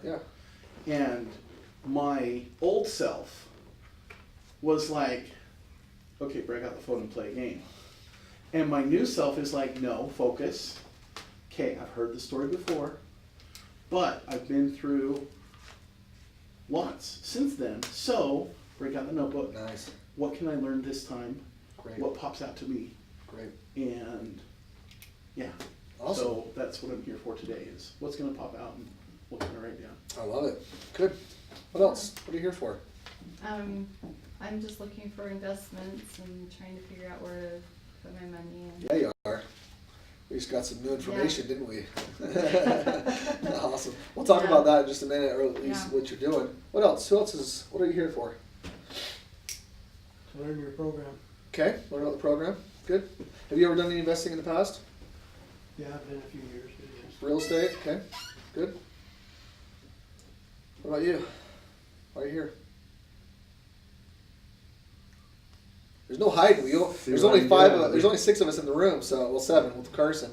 Yeah. And my old self was like, okay, break out the phone and play a game. And my new self is like, no, focus. Okay, I've heard the story before, but I've been through lots since then. So, break out the notebook. Nice. What can I learn this time? Great. What pops out to me? Great. And yeah. Awesome. So that's what I'm here for today is what's going to pop out and what can I write down. I love it. Good. What else? What are you here for? I'm just looking for investments and trying to figure out where to put my money in. Yeah, you are. We just got some new information, didn't we? Awesome. We'll talk about that in just a minute, or at least what you're doing. What else? What are you here for? To learn your program. Okay, learn about the program. Good. Have you ever done any investing in the past? Yeah, I've been a few years. Yes. Real estate? Okay, good. What about you? Why are you here? There's no hiding. There's only there's only 6 of us in the room, so well 7 with Carson.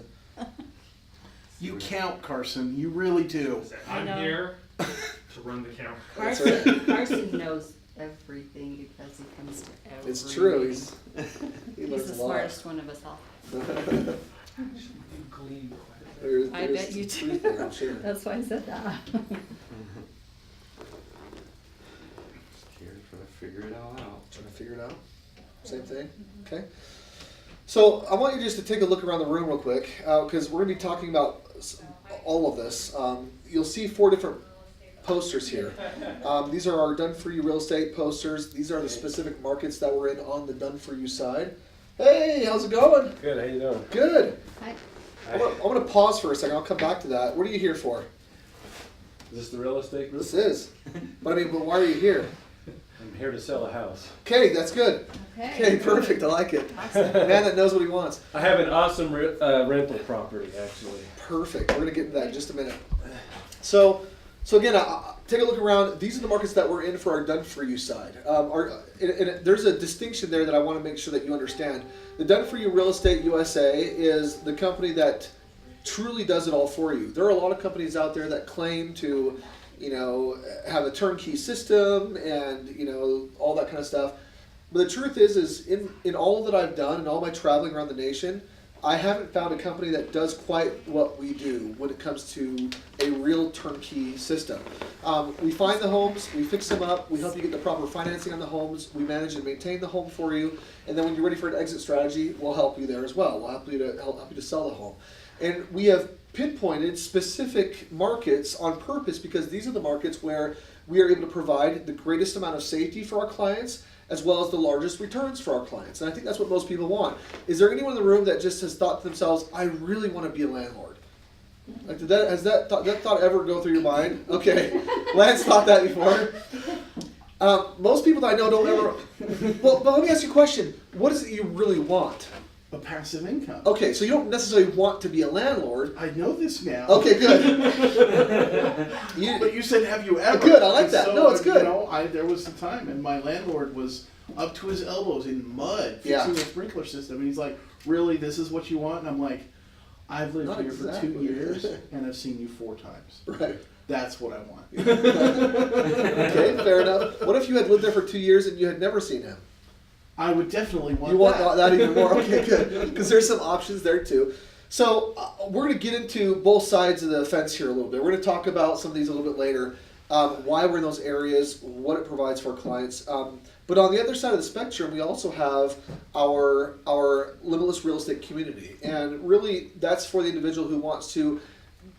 You count, Carson. You really do. I'm here to run the count. Carson knows everything because he comes to every It's true. meeting. He He's learns the a lot. smartest one of us all. You glean quite a bit. There's I bet you some do. truth there, I'm sure. That's why I said that. Here trying to figure it all out. Trying to figure it out. Same thing. Okay. So I want you just to take a look around the room real quick because we're going to be talking about all of this. You'll see 4 different posters here. These are our Done For You real estate posters. These are the specific markets that we're in on the Done For You side. Hey, how's it going? Good, how you doing? Good. Hi. I'm going to pause for a second. I'll come back to that. What are you here for? Is this the real estate group? This is. But why are you here? I'm here to sell a house. Okay, that's good. Okay, perfect. I like it. Awesome. Man that knows what he wants. I have an awesome rental property, actually. Perfect. We're going to get into that in just a minute. So again, take a look around. These are the markets that we're in for our Done For You side. There's a distinction there that I want to make sure that you understand. The Done For You Real Estate USA is the company that truly does it all for you. There are a lot of companies out there that claim to, have a turnkey system and, all that kind of stuff. But the truth is in all that I've done and all my traveling around the nation, I haven't found a company that does quite what we do when it comes to a real turnkey system. We find the homes, we fix them up, we help you get the proper financing on the homes, we manage and maintain the home for you, and then when you're ready for an exit strategy, we'll help you there as well. We'll help you to sell the home. And we have pinpointed specific markets on purpose because these are the markets where we are able to provide the greatest amount of safety for our clients as well as the largest returns for our clients. And I think that's what most people want. Is there anyone in the room that just has thought to themselves, I really want to be a landlord? Like, has that thought ever go through your mind? Okay, Lance thought that before. Most people that I know don't ever. Well, but let me ask you a question. What is it you really want? A passive income. Okay, so you don't necessarily want to be a landlord. I know this now. Okay, good. But you said, have you ever? Good, I like that. So, No, it's good. There was a time, and my landlord was up to his elbows in mud fixing a sprinkler system, and he's like, really, this is what you want? And I'm like, I've lived Not here for exactly. 2 years, and I've seen you 4 times. Right. That's what I want. Okay, fair enough. What if you had lived there for 2 years and you had never seen him? I would definitely want that. You want that even more? Okay, good. Because there's some options there too. So we're going to get into both sides of the fence here a little bit. We're going to talk about some of these a little bit later, why we're in those areas, what it provides for our clients. But on the other side of the spectrum, we also have our Limitless real estate community. And really, that's for the individual who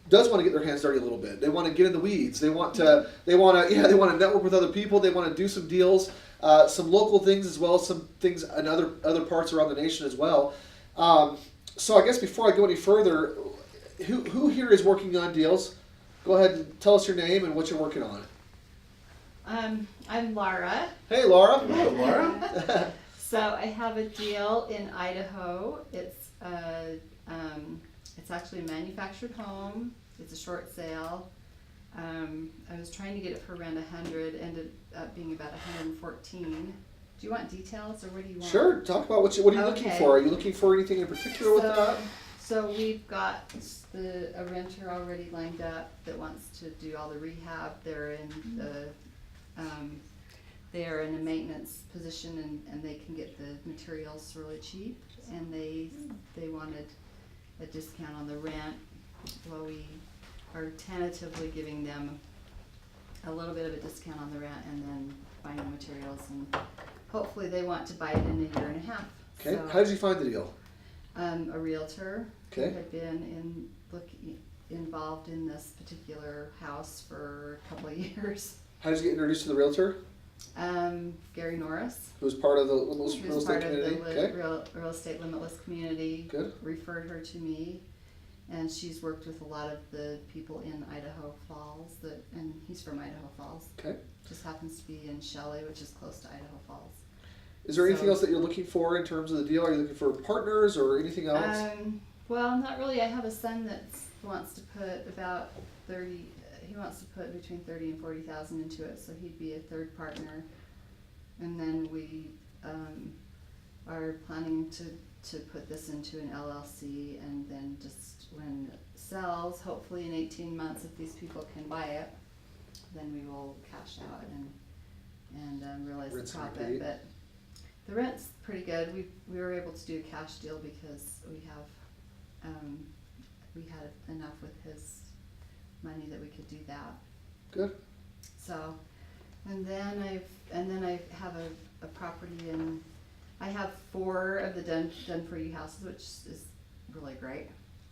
does want to get their hands dirty a little bit. They want to get in the weeds. They want to network with other people. They want to do some deals, some local things as well as some things in other parts around the nation as well. So I guess before I go any further, who here is working on deals? Go ahead and tell us your name and what you're working on. I'm Laura. Hey, Laura. Hello, Laura. So I have a deal in Idaho. It's actually a manufactured home. It's a short sale. I was trying to get it for around 100, ended up being about 114. Do you want details or what do you want? Sure. Talk about what are you looking for? Are you looking for anything in particular with that? So we've got a renter already lined up that wants to do all the rehab. They're in a maintenance position and they can get the materials really cheap, and they wanted a discount on the rent. Well, we are tentatively giving them a little bit of a discount on the rent and then finding materials, and hopefully they want to buy it in a year and a half. Okay, So, how did you find the deal? a realtor who Okay. had been involved in this particular house for a couple of years. How did you get introduced to the realtor? Gary Norris, Who was part of the Limitless who's real estate part of community? the Okay, real estate Limitless community, good. referred her to me, and she's worked with a lot of the people in Idaho Falls. And he's from Idaho Falls. Okay. Just happens to be in Shelley, which is close to Idaho Falls. Is there anything So- else that you're looking for in terms of the deal? Are you looking for partners or anything else? Well, not really. I have a son that wants to put about 30. He wants to put between 30 and 40,000 into it, so he'd be a third partner. And then we are planning to put this into an LLC, and then just when it sells, hopefully in 18 months, if these people can buy it, then we will cash out and realize Rinse the and profit. repeat. But the rent's pretty good. We were able to do a cash deal because we had enough with his money that we could do that. Good. So, and then I have a property I have 4 of the done for you houses, which is really great.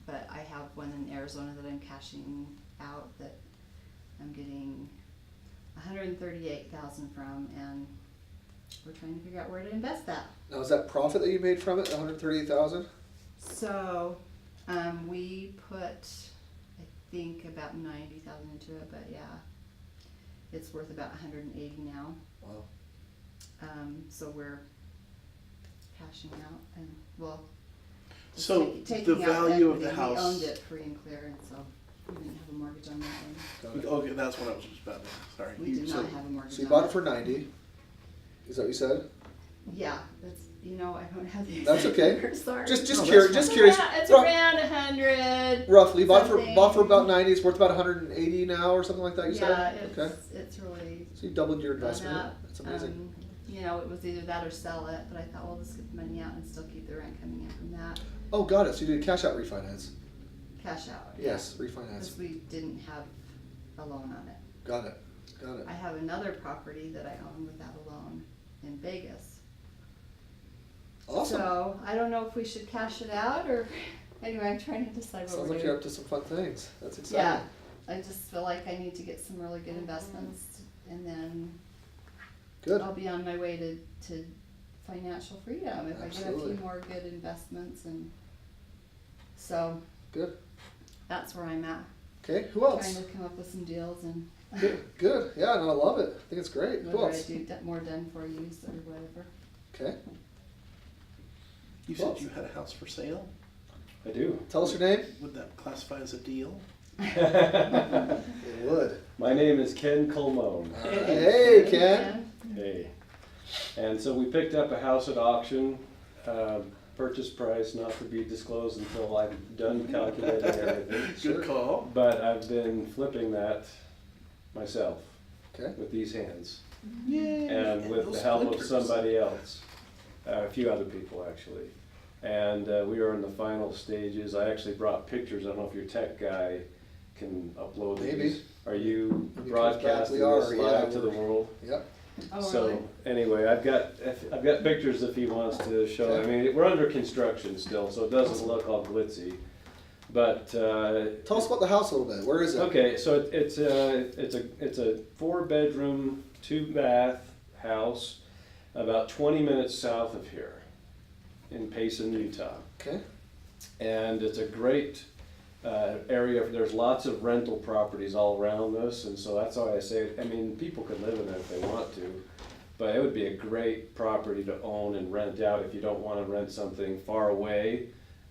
But I have one in Arizona that I'm cashing out that I'm getting $138,000 from, and we're trying to figure out where to invest that. Now, is that profit that you made from it, 138,000? So, we put, I think, about 90,000 into it, but yeah, it's worth about 180 now. Wow. So we're cashing out, and well, just So taking the out value of equity. the house. We owned it free and clear, and so we didn't have a mortgage on that one. Got it. Okay, that's what I was just about to ask. Sorry. We did not have a mortgage. So you on bought it for 90. Is that what you said? Yeah, that's, I don't have the. That's exact okay. number, sorry. Just No, curious. that's Just curious. It's Rough- around 100. Roughly, bought something. for about 90. It's worth about 180 now, or something like that. You Yeah, said. it's Okay. it's really So you doubled your gone investment. up. That's amazing. It was either that or sell it, but I thought, well, let's get the money out and still keep the rent coming in from that. Oh, got it. So you did a cash out refinance. Cash out. Yes, Because refinance. we didn't have a loan on it. Got it. Got it. I have another property that I own without a loan in Vegas. Awesome. So I don't know if we should cash it out or, anyway, I'm trying to decide what Sounds we're like you're doing. up to some fun things. That's exciting. Yeah, I just feel like I need to get some really good investments, and then Good. I'll be on my way to financial freedom if I get a Absolutely. few more good investments, and so Good. that's where I'm at. Okay. Who else? Trying to come up with some deals and Good. Good. Yeah, no, I love it. I think it's great. Who whether I else? do more done for use or whatever. Okay. You Well- said you had a house for sale. I do. Tell us your name. Would that classify as a deal? It would. My name is Ken Colmone. Hey, Ken. Hey. And so we picked up a house at auction, purchase price not to be disclosed until I'm done calculating everything. Sure. Good call. But I've been flipping that myself Okay. with these hands Yay. and with those the help of splinters. somebody else, a few other people actually. And we are in the final stages. I actually brought pictures. I don't know if your tech guy can upload Maybe. these. Are you When he comes back, broadcasting we are, this yeah, live to the we're- world? Yep. Oh, So really? anyway, I've got pictures if he wants to show. I mean, we're under construction still, so it doesn't look all glitzy. But Tell us about the house a little bit. Where is it? okay, so it's a 4-bedroom, 2-bath house, about 20 minutes south of here, in Payson, Utah. Okay. And it's a great area. There's lots of rental properties all around this, and so that's why I say, I mean, people could live in it if they want to, but it would be a great property to own and rent out if you don't want to rent something far away.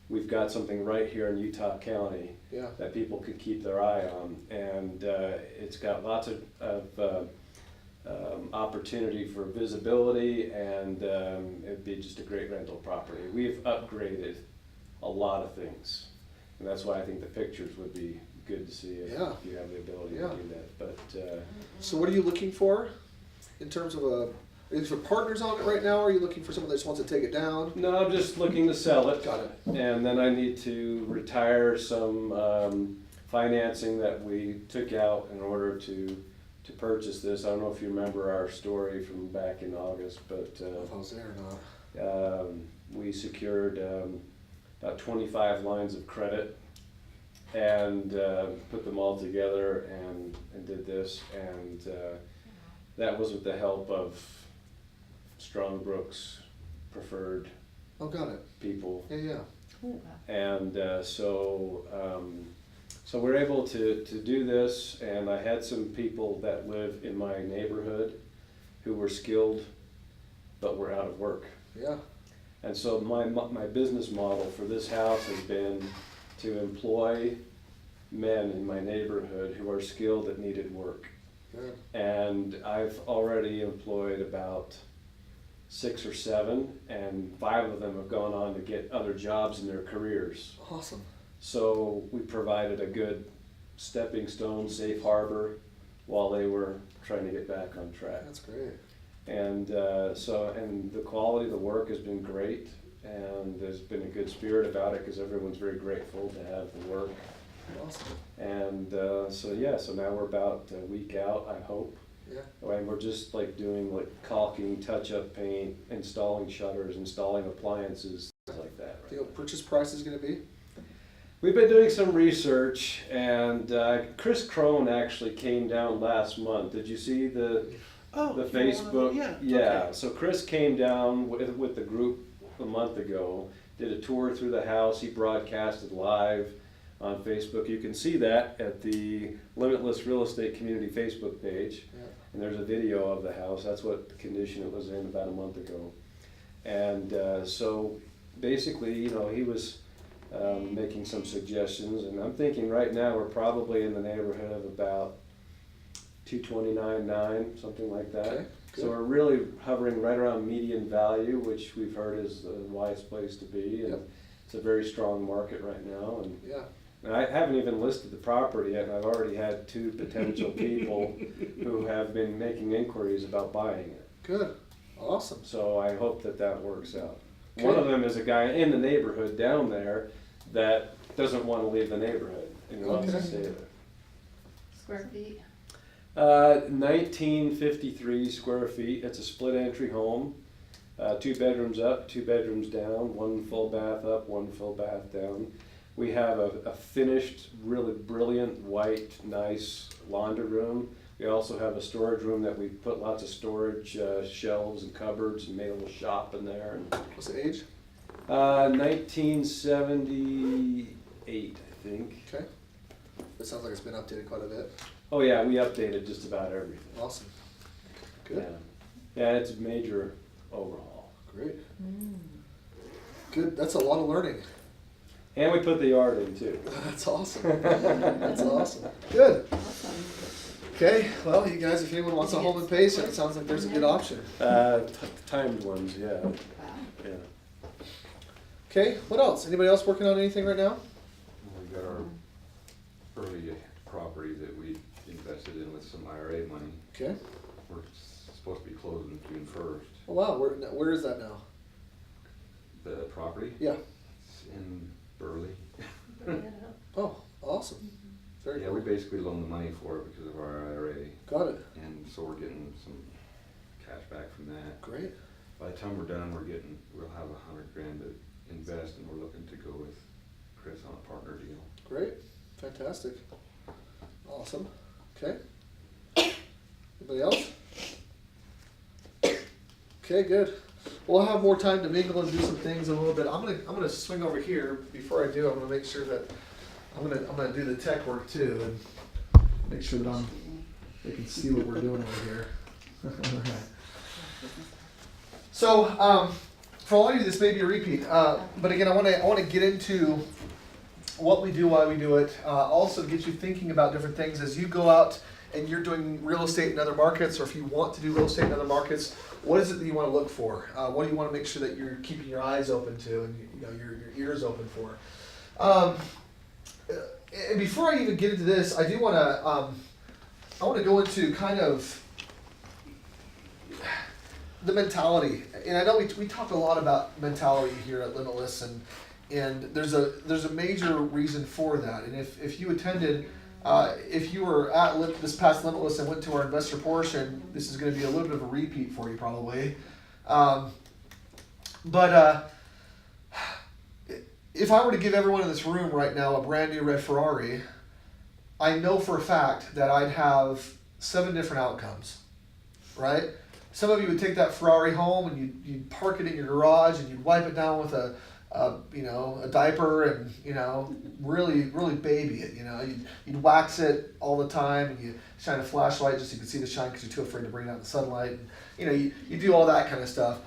We've got something right here in Utah County Yeah. that people could keep their eye on, and it's got lots of opportunity for visibility, and it'd be just a great rental property. We've upgraded a lot of things And that's why I think the pictures would be good to see if Yeah. you have the ability Yeah. to do that. But So what are you looking for in terms of are you for partners on it right now, or are you looking for someone that just wants to take it down? no, I'm just looking to sell it. Got it. And then I need to retire some financing that we took out in order to purchase this. I don't know if you remember our story from back in August, but I don't know if I was there or not. we secured about 25 lines of credit and put them all together and did this. And that was with the help of Strong Brooks preferred Oh, got it. people. Yeah. And so we're able to do this, and I had some people that live in my neighborhood who were skilled but were out of work. Yeah. And so my business model for this house has been to employ men in my neighborhood who are skilled that needed work. Good. And I've already employed about 6 or 7, and 5 of them have gone on to get other jobs in their careers. Awesome. So we provided a good stepping stone, safe harbor while they were trying to get back on track. That's great. And and the quality of the work has been great, and there's been a good spirit about it because everyone's very grateful to have the work. Awesome. And so now we're about a week out, I hope. Yeah. And we're just like doing like caulking, touch-up paint, installing shutters, installing appliances, things like that. Do you know what purchase price is going to be? We've been doing some research, and Chris Crone actually came down last month. Did you see the Facebook? Yeah. Okay. So Chris came down with the group a month ago, did a tour through the house. He broadcasted live on Facebook. You can see that at the Limitless Real Estate Community Facebook page. Yeah. And there's a video of the house. That's what condition it was in about a month ago. And so basically, he was making some suggestions, and I'm thinking right now we're probably in the neighborhood of about $229,900, something like that. Okay, good. So we're really hovering right around median value, which we've heard is a wise place to be, and Yep. it's a very strong market right now. Yeah. And I haven't even listed the property yet, and I've already had 2 potential people who have been making inquiries about buying it. Good. Awesome. So I hope that works out. Okay. One of them is a guy in the neighborhood down there that doesn't want to leave the neighborhood and wants to Okay. stay there. Square feet. 1953 square feet. It's a split entry home. 2 bedrooms up, 2 bedrooms down, 1 full bath up, 1 full bath down. We have a finished, really brilliant, white, nice laundry room. We also have a storage room that we put lots of storage shelves and cupboards and made a little shop in there. And, What's the age? 1978, I think. Okay. It sounds like it's been updated quite a bit. Oh yeah, we updated just about everything. Awesome. Good. Yeah, it's a major overhaul. Great. Good. That's a lot of learning. And we put the yard in too. That's awesome. That's awesome. Good. Awesome. Okay. Well, you guys, if anyone wants a home and pace, it sounds like there's a good option. Timed ones, yeah. Wow. Yeah. Okay. What else? Anybody else working on anything right now? We got our early property that we invested in with some IRA money. Okay. We're supposed to be closing June 1st. Oh wow. Where is that now? The property? Yeah. It's in Burley. Oh, awesome. Very Yeah, cool. we basically loaned the money for it because of our IRA, Got it. and so we're getting some cash back from that. Great. By the time we're done, we'll have $100,000 to invest, and we're looking to go with Chris on a partner deal. Great. Fantastic. Awesome. Okay. Anybody else? Okay, good. We'll have more time to mingle and do some things in a little bit. I'm gonna swing over here. Before I do, I'm gonna make sure that I'm gonna do the tech work too and make sure that they can see what we're doing over here. Alright. So for all of you, this may be a repeat, but again, I want to get into what we do, why we do it. Also get you thinking about different things as you go out and you're doing real estate in other markets, or if you want to do real estate in other markets. What is it that you want to look for? What do you want to make sure that you're keeping your eyes open to and your ears open for? and before I even get into this, I do want to I want to go into kind of the mentality, and I know we talk a lot about mentality here at Limitless, and there's a major reason for that. And if you attended, if you were at this past Limitless and went to our investor portion, this is going to be a little bit of a repeat for you probably. But if I were to give everyone in this room right now a brand new red Ferrari, I know for a fact that I'd have 7 different outcomes, right? Some of you would take that Ferrari home and you'd park it in your garage and you'd wipe it down with a diaper and, really baby it, You'd wax it all the time and you shine a flashlight just so you can see the shine because you're too afraid to bring it out in the sunlight. And, you do all that kind of stuff.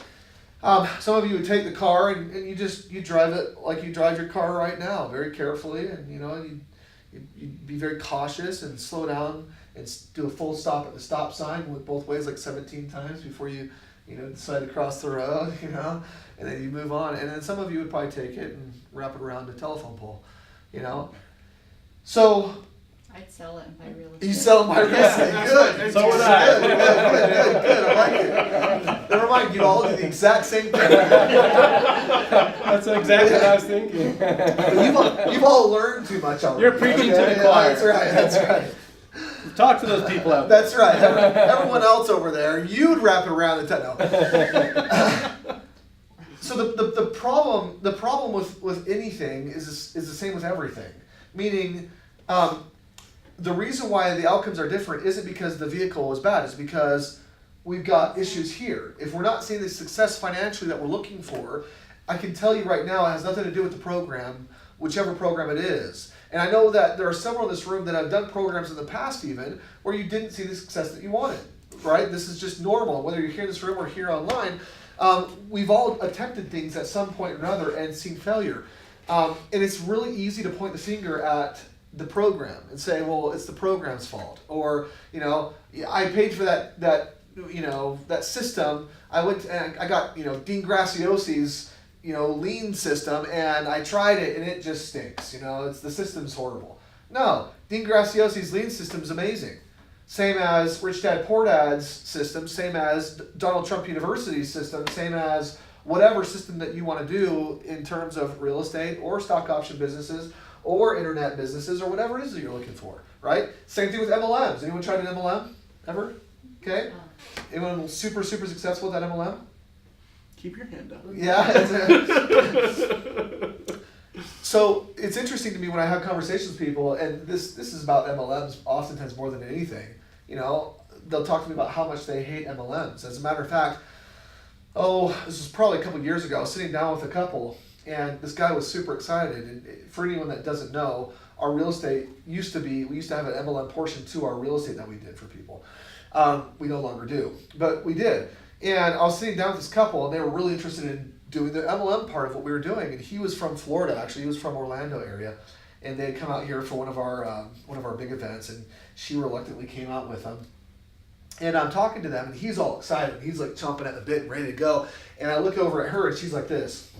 Some of you would take the car and you drive it like you drive your car right now, very carefully, and you'd be very cautious and slow down and do a full stop at the stop sign with both ways like 17 times before you decide to cross the road, and then you move on. And then some of you would probably take it and wrap it around a telephone pole, So I'd sell it and buy real estate. you sell my real estate. Good. So would I. Good. I like it. Never mind, you all do the exact same thing. That's exactly what I was thinking. You've all learned too much already. You're preaching to the choir. That's right. Talk to those people out there. That's right. Everyone else over there, you'd wrap it around the So the problem with anything is the same with everything. Meaning, the reason why the outcomes are different isn't because the vehicle was bad. It's because we've got issues here. If we're not seeing the success financially that we're looking for, I can tell you right now it has nothing to do with the program, whichever program it is. And I know that there are several in this room that have done programs in the past even where you didn't see the success that you wanted, right? This is just normal. Whether you're here in this room or here online, we've all attempted things at some point or another and seen failure. And it's really easy to point the finger at the program and say, well, it's the program's fault. Or, I paid for that system. I went and I got, Dean Graciosi's, lean system, and I tried it and it just stinks. The system's horrible. No, Dean Graciosi's lean system's amazing. Same as Rich Dad Poor Dad's system, same as Donald Trump University's system, same as whatever system that you want to do in terms of real estate or stock option businesses or internet businesses or whatever it is that you're looking for, right? Same thing with MLMs. Anyone tried an MLM ever? Okay. Anyone super successful with that MLM? Keep your hand up. Yeah. So it's interesting to me when I have conversations with people, and this is about MLMs oftentimes more than anything. They'll talk to me about how much they hate MLMs. As a matter of fact, this was probably a couple of years ago. I was sitting down with a couple, and this guy was super excited. And for anyone that doesn't know, our real estate we used to have an MLM portion to our real estate that we did for people. We no longer do, but we did. And I was sitting down with this couple, and they were really interested in doing the MLM part of what we were doing. And he was from Florida, actually. He was from Orlando area, and they had come out here for one of our big events, and she reluctantly came out with him. And I'm talking to them, and he's all excited. He's like chomping at the bit and ready to go. And I look over at her, and she's like this.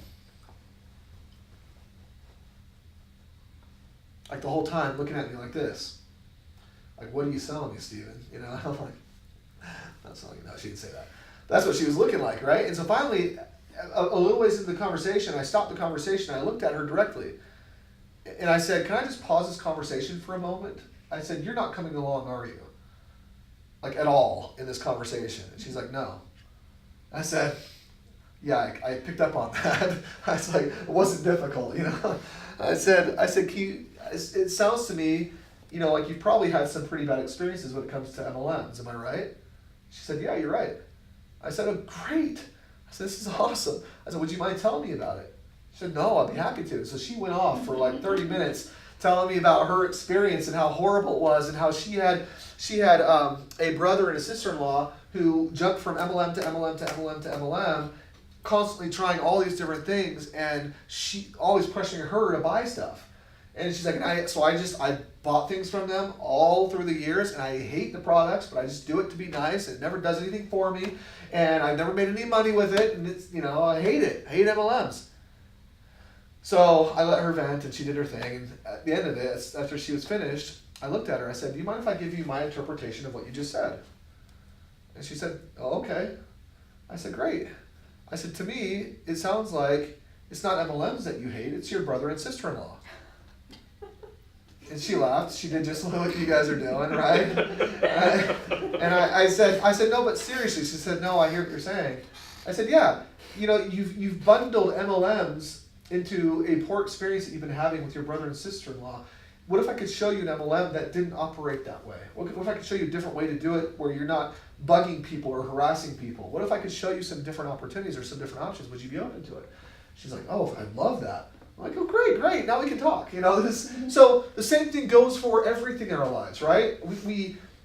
Like the whole time looking at me like this. Like, what are you selling me, Steven? I'm like, not selling you. No, she didn't say that. That's what she was looking like, right? And so finally, a little ways into the conversation, I stopped the conversation. I looked at her directly. And I said, can I just pause this conversation for a moment? I said, you're not coming along, are you? Like at all in this conversation. And she's like, no. I said, yeah, I picked up on that. I was like, it wasn't difficult, I said, it sounds to me, like you've probably had some pretty bad experiences when it comes to MLMs. Am I right? She said, yeah, you're right. I said, oh, great. I said, this is awesome. I said, would you mind telling me about it? She said, no, I'd be happy to. So she went off for like 30 minutes telling me about her experience and how horrible it was and how she had a brother and a sister-in-law who jumped from MLM to MLM to MLM to MLM, constantly trying all these different things, and she always pressuring her to buy stuff. And she's like, I bought things from them all through the years, and I hate the products, but I just do it to be nice. It never does anything for me, and I've never made any money with it, and it's, I hate it. I hate MLMs. So I let her vent, and she did her thing. And at the end of it, after she was finished, I looked at her. I said, "Do you mind if I give you my interpretation of what you just said?" And she said, "Oh, okay." I said, "Great." I said, "To me, it sounds like it's not MLMs that you hate, it's your brother and sister-in-law." And she laughed. She did just what you guys are doing, right? And I said, "No, but seriously." She said, "No, I hear what you're saying." I said, "Yeah, you've bundled MLMs into a poor experience that you've been having with your brother and sister-in-law. What if I could show you an MLM that didn't operate that way? What if I could show you a different way to do it where you're not bugging people or harassing people? What if I could show you some different opportunities or some different options? Would you be open to it?" She's like, "Oh, I love that." I'm like, "Oh, great, now we can talk." So the same thing goes for everything in our lives, right?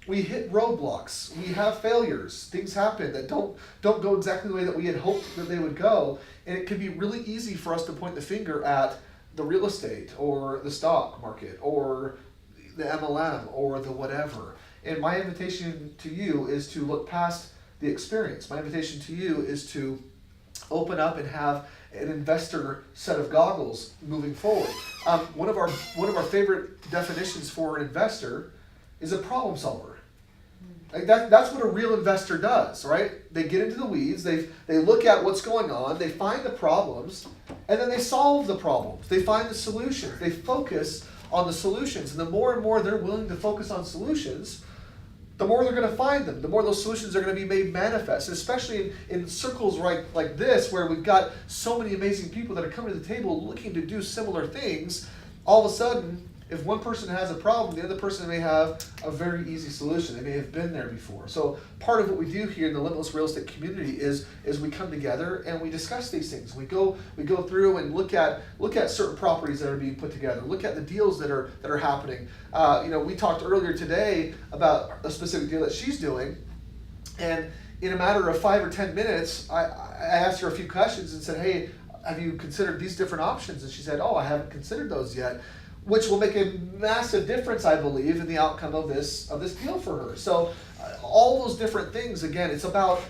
We hit roadblocks, we have failures, things happen that don't go exactly the way that we had hoped that they would go, and it can be really easy for us to point the finger at the real estate or the stock market or the MLM or the whatever. And my invitation to you is to look past the experience. My invitation to you is to open up and have an investor set of goggles moving forward. One of our favorite definitions for an investor is a problem solver. Like that's what a real investor does, right? They get into the weeds, they look at what's going on, they find the problems, and then they solve the problems. They find the solutions. They focus on the solutions. And the more and more they're willing to focus on solutions, the more they're going to find them, the more those solutions are going to be made manifest. And especially in circles like this, where we've got so many amazing people that are coming to the table looking to do similar things, all of a sudden, if one person has a problem, the other person may have a very easy solution. They may have been there before. So part of what we do here in the Limitless Real Estate community is we come together and we discuss these things. We go through and look at certain properties that are being put together. Look at the deals that are happening. We talked earlier today about a specific deal that she's doing, and in a matter of 5 or 10 minutes, I asked her a few questions and said, "Hey, have you considered these different options?" And she said, "Oh, I haven't considered those yet," which will make a massive difference, I believe, in the outcome of this deal for her. So all those different things, again, it's about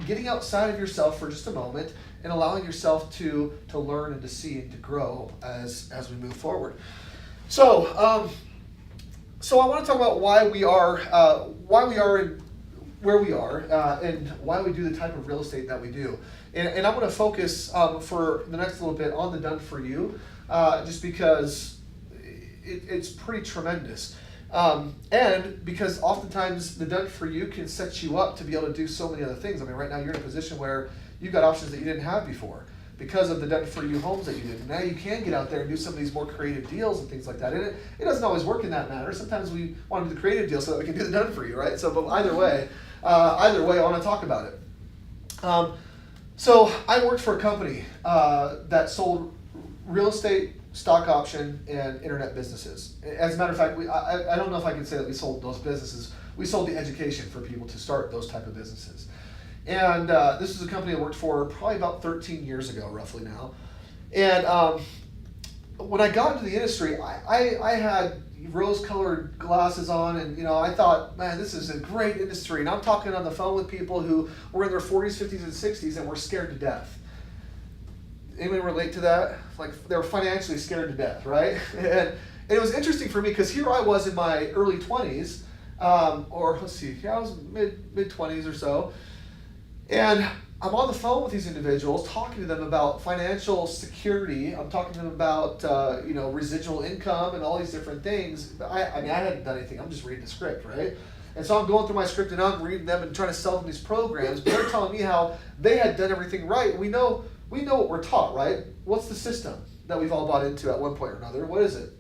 getting outside of yourself for just a moment and allowing yourself to learn and to see and to grow as we move forward. So I want to talk about why we are in where we are and why we do the type of real estate that we do. And I'm going to focus for the next little bit on the done for you, just because it's pretty tremendous. And because oftentimes the done for you can set you up to be able to do so many other things. I mean, right now you're in a position where you've got options that you didn't have before because of the done for you homes that you did. And now you can get out there and do some of these more creative deals and things like that. And it doesn't always work in that manner. Sometimes we want to do the creative deal so that we can do the done for you, right? So, but either way, I want to talk about it. So I worked for a company that sold real estate, stock option, and internet businesses. As a matter of fact, I don't know if I can say that we sold those businesses. We sold the education for people to start those type of businesses. And this is a company I worked for probably about 13 years ago, roughly now. And when I got into the industry, I had rose-colored glasses on, and I thought, man, this is a great industry. And I'm talking on the phone with people who were in their 40s, 50s, and 60s, and were scared to death. Anybody relate to that? Like, they were financially scared to death, right? And it was interesting for me because here I was in my early 20s, I was mid-20s or so, and I'm on the phone with these individuals, talking to them about financial security. I'm talking to them about residual income and all these different things. I hadn't done anything. I'm just reading the script, right? And so I'm going through my script and I'm reading them and trying to sell them these programs. But they're telling me how they had done everything right. We know what we're taught, right? What's the system that we've all bought into at one point or another? What is it?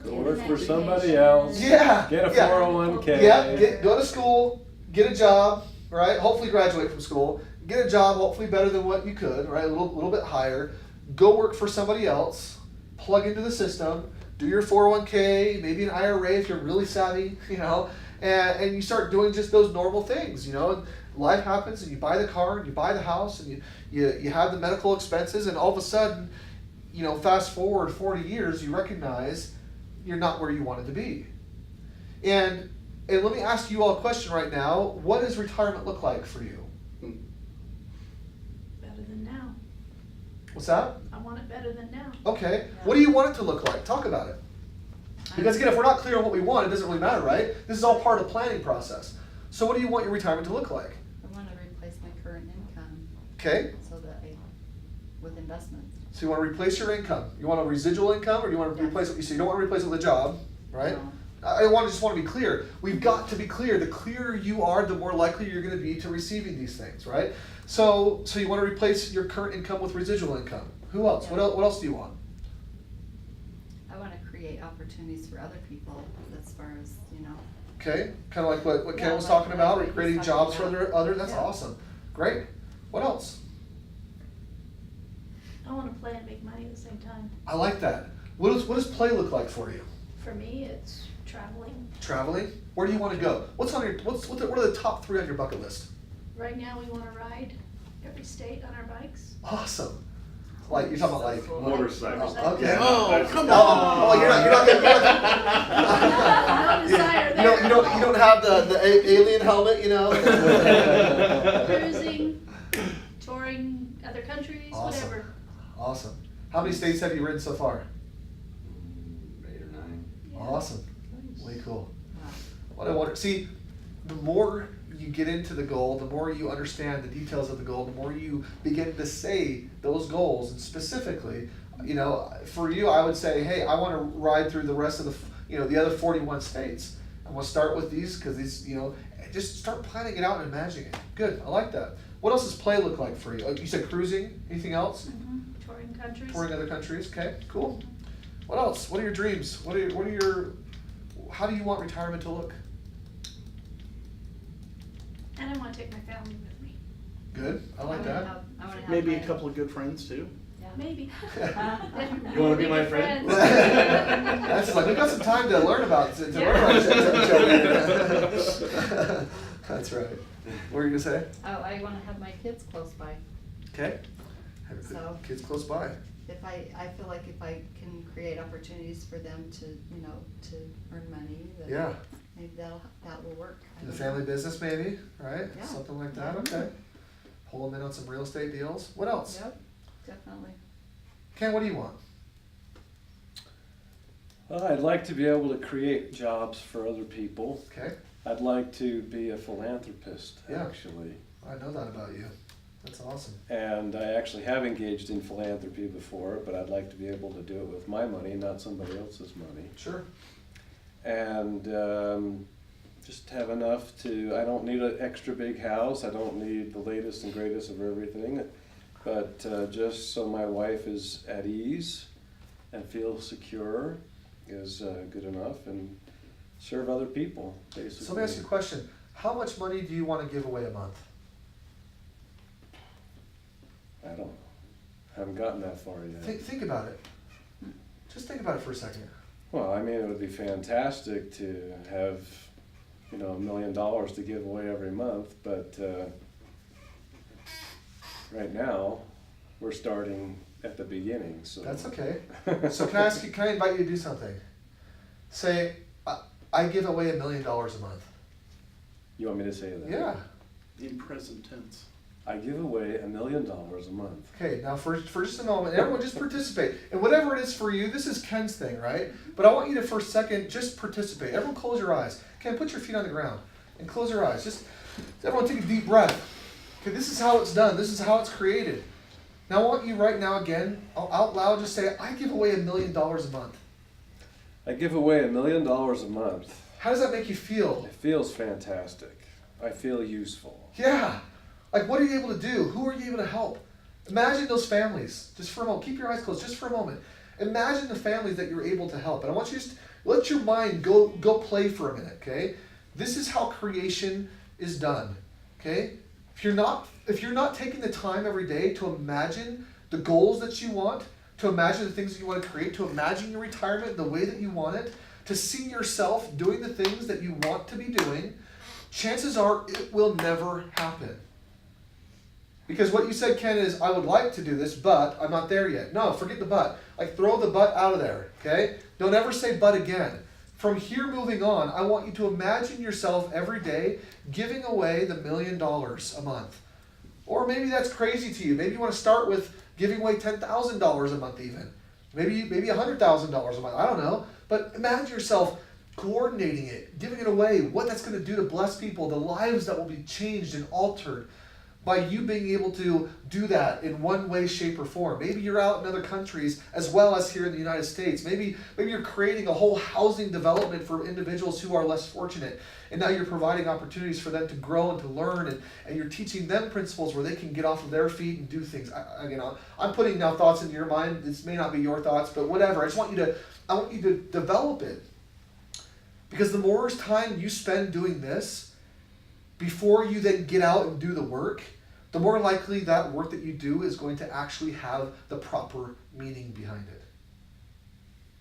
Go work for somebody else. Yeah. Get a yeah. 401k. Yeah. Go to school. Get a job. Right. Hopefully graduate from school. Get a job. Hopefully better than what you could. Right. A little bit higher. Go work for somebody else. Plug into the system. Do your 401k. Maybe an IRA if you're really savvy. And you start doing just those normal things. Life happens, and you buy the car, and you buy the house, and you have the medical expenses, and all of a sudden, fast forward 40 years, you recognize you're not where you wanted to be. And let me ask you all a question right now. What does retirement look like for you? Better than now. What's that? I want it better than now. Okay. What do you want it to look like? Talk about it. Because again, if we're not clear on what we want, it doesn't really matter, right? This is all part of the planning process. So what do you want your retirement to look like? I wanna replace my current income Okay. so that with investments. So you want to replace your income. You want a residual income, or do you want to Yeah. replace it? So you don't want to replace it with a job, right? No. I just want to be clear. We've got to be clear. The clearer you are, the more likely you're going to be to receiving these things, right? So you want to replace your current income with residual income. Who else? Yeah. What else do you want? I wanna create opportunities for other people as far as, Okay, kind of like what Ken Yeah, was like- talking like about, what he's creating talking jobs for about. other. That's Yeah. awesome. Great. What else? I want to play and make money at the same time. I like that. What does play look like for you? For me, it's traveling. Traveling. Where do you want to go? What are the top 3 on your bucket list? Right now, we want to ride every state on our bikes. Awesome. Like you're talking about like Cool. Motorcycle. Okay. Oh, come Oh, on. you're not No desire you don't have the alien helmet, you know. Cruising, touring other countries, Awesome. whatever. Awesome. How many states have you ridden so far? 8 or 9. Yeah. Awesome. Way cool. Wow. What I wonder, see, the more you get into the goal, the more you understand the details of the goal, the more you begin to say those goals, and specifically, for you, I would say, hey, I want to ride through the rest of the other 41 states. I'm going to start with these because these, just start planning it out and imagining it. Good, I like that. What else does play look like for you? You said cruising. Anything else? Touring countries. Touring other countries. Okay, cool. What else? What are your dreams? How do you want retirement to look? And I want to take my family with me. Good, I like that. I wanna have Maybe my- a couple of good friends too. Yeah. Maybe. You wanna be my friend? That's just like, we've got some time to learn about each other. That's right. What were you gonna say? Oh, I wanna have my kids close by. Okay. Have So- kids close by. If I feel like if I can create opportunities for them to earn money, then Yeah. maybe that will work. I The don't family know. business maybe, right? Yeah. Something like that, Yeah. okay. Pull them in on some real estate deals. What else? Yep, definitely. Ken, what do you want? Well, I'd like to be able to create jobs for other people. Okay, I'd like to be a philanthropist, Yeah. actually. I know that about you. That's awesome. And I actually have engaged in philanthropy before, but I'd like to be able to do it with my money, not somebody else's money. Sure. And just have enough I don't need an extra big house, I don't need the latest and greatest of everything, but just so my wife is at ease and feels secure is good enough, and serve other people, basically. So let me ask you a question. How much money do you want to give away a month? I don't know. Haven't gotten that far yet. Think about it. Just think about it for a second. Well, I mean, it would be fantastic to have, $1 million to give away every month, but right now, we're starting at the beginning, so. That's okay. So can I invite you to do something? Say, I give away $1 million a month. You want me to say that? Yeah. In present tense. I give away $1 million a month. Okay, now for just a moment, everyone just participate. And whatever it is for you, this is Ken's thing, right? But I want you to, for a second, just participate. Everyone close your eyes. Ken, put your feet on the ground and close your eyes. Just, everyone take a deep breath. Okay, this is how it's done. This is how it's created. Now I want you right now, again, out loud, just say, I give away $1 million a month. I give away $1 million a month. How does that make you feel? It feels fantastic. I feel useful. Yeah. Like, what are you able to do? Who are you able to help? Imagine those families, just for a moment. Keep your eyes closed, just for a moment. Imagine the families that you're able to help. And I want you to just let your mind go play for a minute, okay? This is how creation is done, okay? If you're not taking the time every day to imagine the goals that you want, to imagine the things that you want to create, to imagine your retirement the way that you want it, to see yourself doing the things that you want to be doing, chances are it will never happen. Because what you said, Ken, is, I would like to do this, but I'm not there yet. No, forget the but. Like, throw the but out of there, okay? Don't ever say but again. From here moving on, I want you to imagine yourself every day giving away the $1 million a month. Or maybe that's crazy to you. Maybe you want to start with giving away $10,000 a month even. Maybe $100,000 a month, I don't know. But imagine yourself coordinating it, giving it away, what that's gonna do to bless people, the lives that will be changed and altered by you being able to do that in one way, shape, or form. Maybe you're out in other countries as well as here in the United States. Maybe you're creating a whole housing development for individuals who are less fortunate. And now you're providing opportunities for them to grow and to learn, and you're teaching them principles where they can get off of their feet and do things. I'm putting now thoughts into your mind. This may not be your thoughts, but whatever. I want you to develop it. Because the more time you spend doing this, before you then get out and do the work, the more likely that work that you do is going to actually have the proper meaning behind it.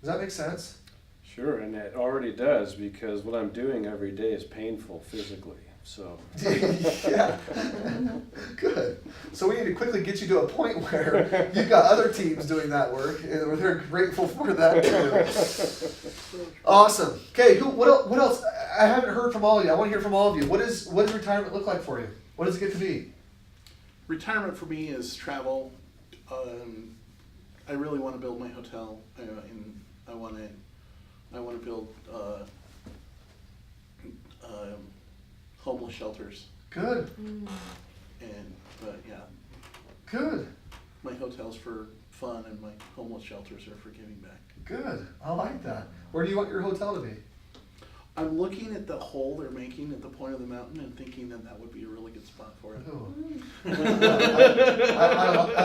Does that make sense? Sure, and it already does, because what I'm doing every day is painful physically, so. Yeah. Good. So we need to quickly get you to a point where you've got other teams doing that work, and where they're grateful for that too. Awesome. Okay, what else? I haven't heard from all of you. I want to hear from all of you. What does retirement look like for you? What does it get to be? Retirement for me is travel. I really want to build my hotel, and I want to build homeless shelters. Good. But yeah, Good. my hotel's for fun, and my homeless shelters are for giving back. Good. I like that. Where do you want your hotel to be? I'm looking at the hole they're making at the point of the mountain and thinking that would be a really good spot for it. Ooh. I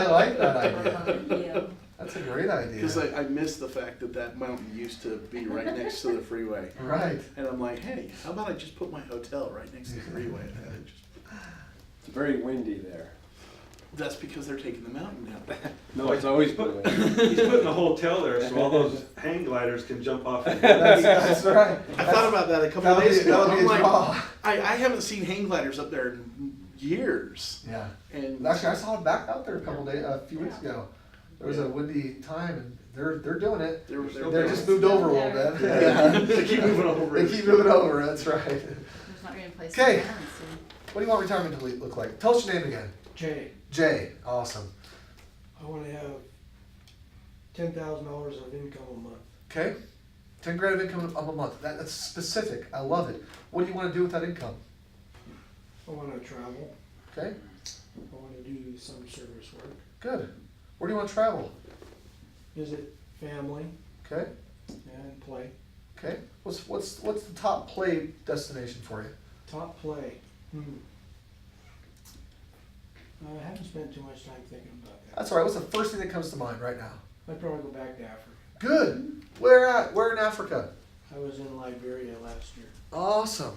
like that idea. That's a great idea. Because I miss the fact that mountain used to be right next to the freeway. Right. And I'm like, hey, how about I just put my hotel right next to the freeway? And It's very windy there. that's because they're taking the mountain down. No, it's always been windy. He's putting a hotel there so all those hang gliders can jump off. That's right. I thought about that a couple of days ago. That'll be I'm a like, draw. I haven't seen hang gliders up there in years. Yeah. And Actually, I saw it back out there a few weeks ago. There was a windy time, and they're doing it. They're just moved over a little bit. Yeah. They keep moving over. They keep moving over. That's right. There's not gonna place Okay. it down soon. What do you want retirement to look like? Tell us your name again. Jay, Jay. Awesome. I wanna have $10,000 of income a month. Okay. 10 grand of income a month. That's specific. I love it. What do you want to do with that income? I wanna travel, Okay. I wanna do some service work, Good. Where do you want to travel? visit family Okay. and play. Okay. What's the top play destination for you? Top play, I haven't spent too much time thinking about that. That's all right. What's the first thing that comes to mind right now? I'd probably go back to Africa. Good. Where at? Where in Africa? I was in Liberia last year. Awesome.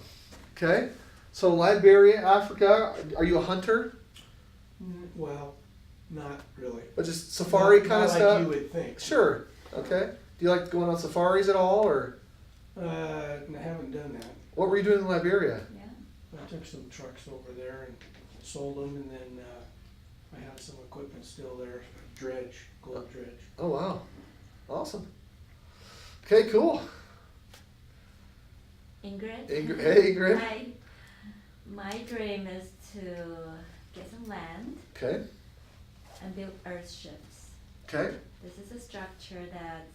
Okay. So Liberia, Africa. Are you a hunter? Well, not really. But just safari Not kind of like stuff? you would think. Sure. Okay. Do you like going on safaris at all, or I haven't done that. what were you doing in Liberia? Yeah. I took some trucks over there and sold them, and then I have some equipment still there, gold dredge. Oh wow. Awesome. Okay, cool. Ingrid. Hey, Ingrid. Hi. My dream is to get some land Okay. and build earthships. Okay. This is a structure that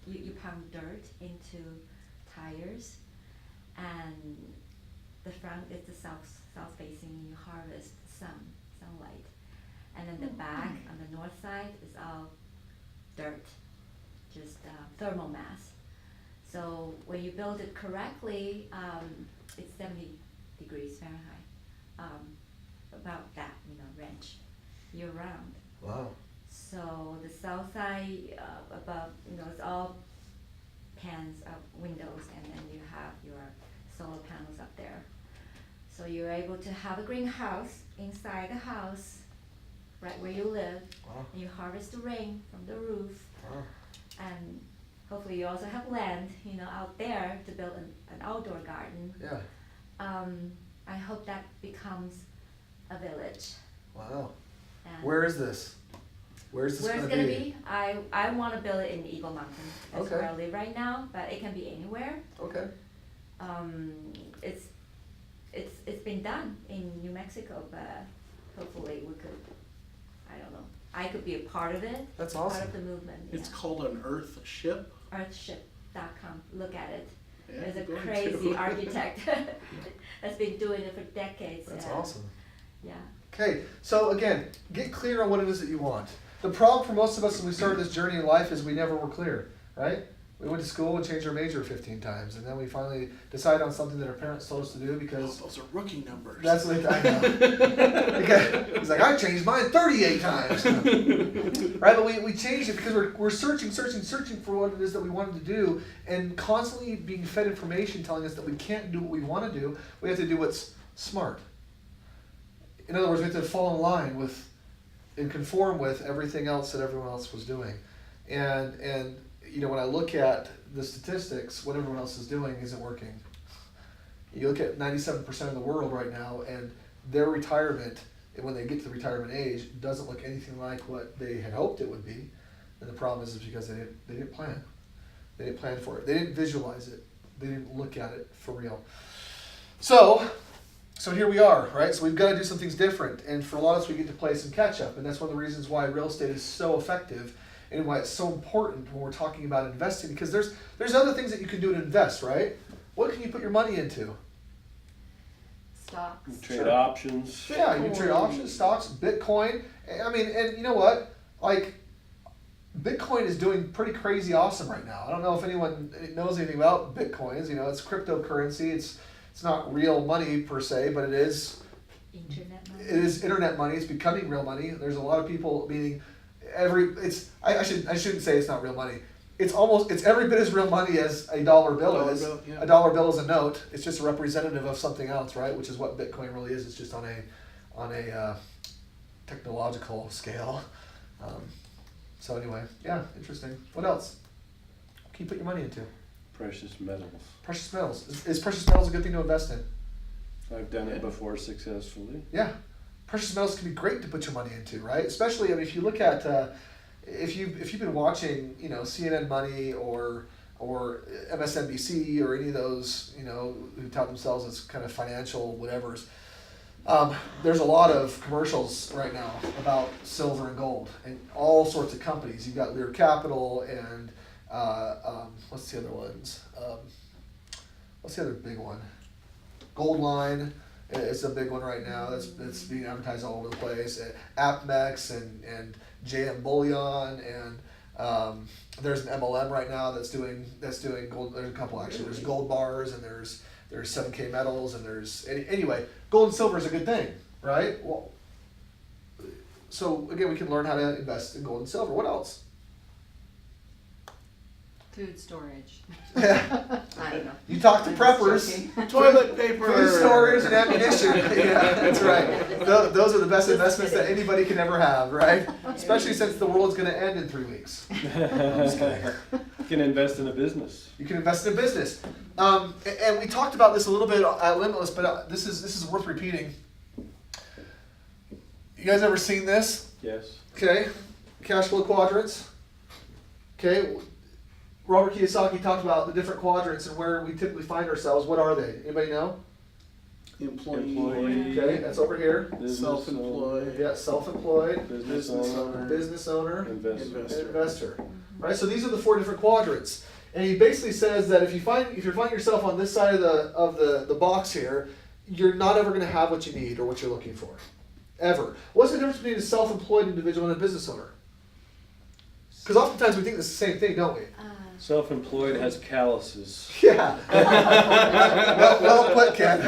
you pound dirt into tires, and the front is the south facing, and you harvest sunlight, and then the back on the north side is all dirt, just thermal mass. So when you build it correctly, it's 70 degrees Fahrenheit, about that range, year round. Wow. So the south side above, it's all pans of windows, and then you have your solar panels up there. So you're able to have a greenhouse inside the house, right where you live. Wow. And you harvest the rain from the roof, Wow. and hopefully you also have land, out there to build an outdoor garden. Yeah. I hope that becomes a village. Wow. And Where is this? Where's this where it's gonna gonna be? be, I want to build it in Eagle Mountain. That's Okay. where I live right now, but it can be anywhere. Okay. It's been done in New Mexico, but hopefully we could I don't know. I could be a part of it. That's Part awesome. of the movement. It's yeah. called an Earth ship. Earthship.com. Look at it. Yeah, There's a going crazy to. architect that's been doing it for decades. That's yeah. awesome. Yeah. Okay, so again, get clear on what it is that you want. The problem for most of us when we started this journey in life is we never were clear, right? We went to school and changed our major 15 times, and then we finally decided on something that our parents told us to do Oh, because those are rookie numbers. that's what I know. Because he's like, I changed mine 38 times. Right, but we changed it because we're searching for what it is that we wanted to do, and constantly being fed information telling us that we can't do what we want to do. We have to do what's smart. In other words, we have to fall in line with and conform with everything else that everyone else was doing. And you know, when I look at the statistics, what everyone else is doing isn't working. You look at 97% of the world right now, and their retirement, and when they get to the retirement age, doesn't look anything like what they had hoped it would be. And the problem is because they didn't plan. They didn't plan for it. They didn't visualize it. They didn't look at it for real. So here we are, right? So we've got to do some things different. And for a lot of us, we get to play some catch up. And that's one of the reasons why real estate is so effective and why it's so important when we're talking about investing. Because there's other things that you can do to invest, right? What can you put your money into? Stocks. Trade options. Yeah, you can trade options, stocks, Bitcoin. I mean, and you know what? Like, Bitcoin is doing pretty crazy awesome right now. I don't know if anyone knows anything about Bitcoins. You know, it's cryptocurrency. It's not real money per se, but it is. Internet money. It is internet money. It's becoming real money. There's a lot of people, meaning I shouldn't say it's not real money. It's every bit as real money as a dollar bill is. Yeah. A dollar bill is a note. It's just a representative of something else, right? Which is what Bitcoin really is. It's just on a technological scale. So anyway, yeah, interesting. What else? What can you put your money into? Precious metals. Precious metals. Is precious metals a good thing to invest in? I've done it before successfully. Yeah. Precious metals can be great to put your money into, right? Especially, I mean, if you look at, if you've been watching, you know, CNN Money or MSNBC or any of those, you know, who tout themselves as kind of financial whatevers, there's a lot of commercials right now about silver and gold and all sorts of companies. You've got Lear Capital and what's the other ones? What's the other big one? Gold Line is a big one right now. That's being advertised all over the place. AppMex and JM Bullion and there's an MLM right now that's doing gold. There's a couple actually. There's gold bars and there's 7K metals and there's anyway. Gold and silver is a good thing, right? Well, so again, we can learn how to invest in gold and silver. What else? Food storage. Yeah. I don't know. You talk to I'm preppers. joking. Toilet paper. Food storage and ammunition. Yeah, that's right. Those are the best investments that anybody can ever have, right? Especially since the world's going to end in 3 weeks. I'm just kidding. You can invest in a business. You can invest in a business. And we talked about this a little bit at Limitless, but this is worth repeating. You guys ever seen this? Yes. Okay. Cash flow quadrants. Okay. Robert Kiyosaki talked about the different quadrants and where we typically find ourselves. What are they? Anybody know? Employee. Okay, that's over here. Business Self-employed. Yeah, self-employed, Business owner. business owner, Investor. and investor. Right. So these are the 4 different quadrants, and he basically says that if you find yourself on this side of the box here, you're not ever going to have what you need or what you're looking for, ever. What's the difference between a self-employed individual and a business owner? Because oftentimes we think it's the same thing, don't we? Self-employed has calluses. Yeah. well put, Ken.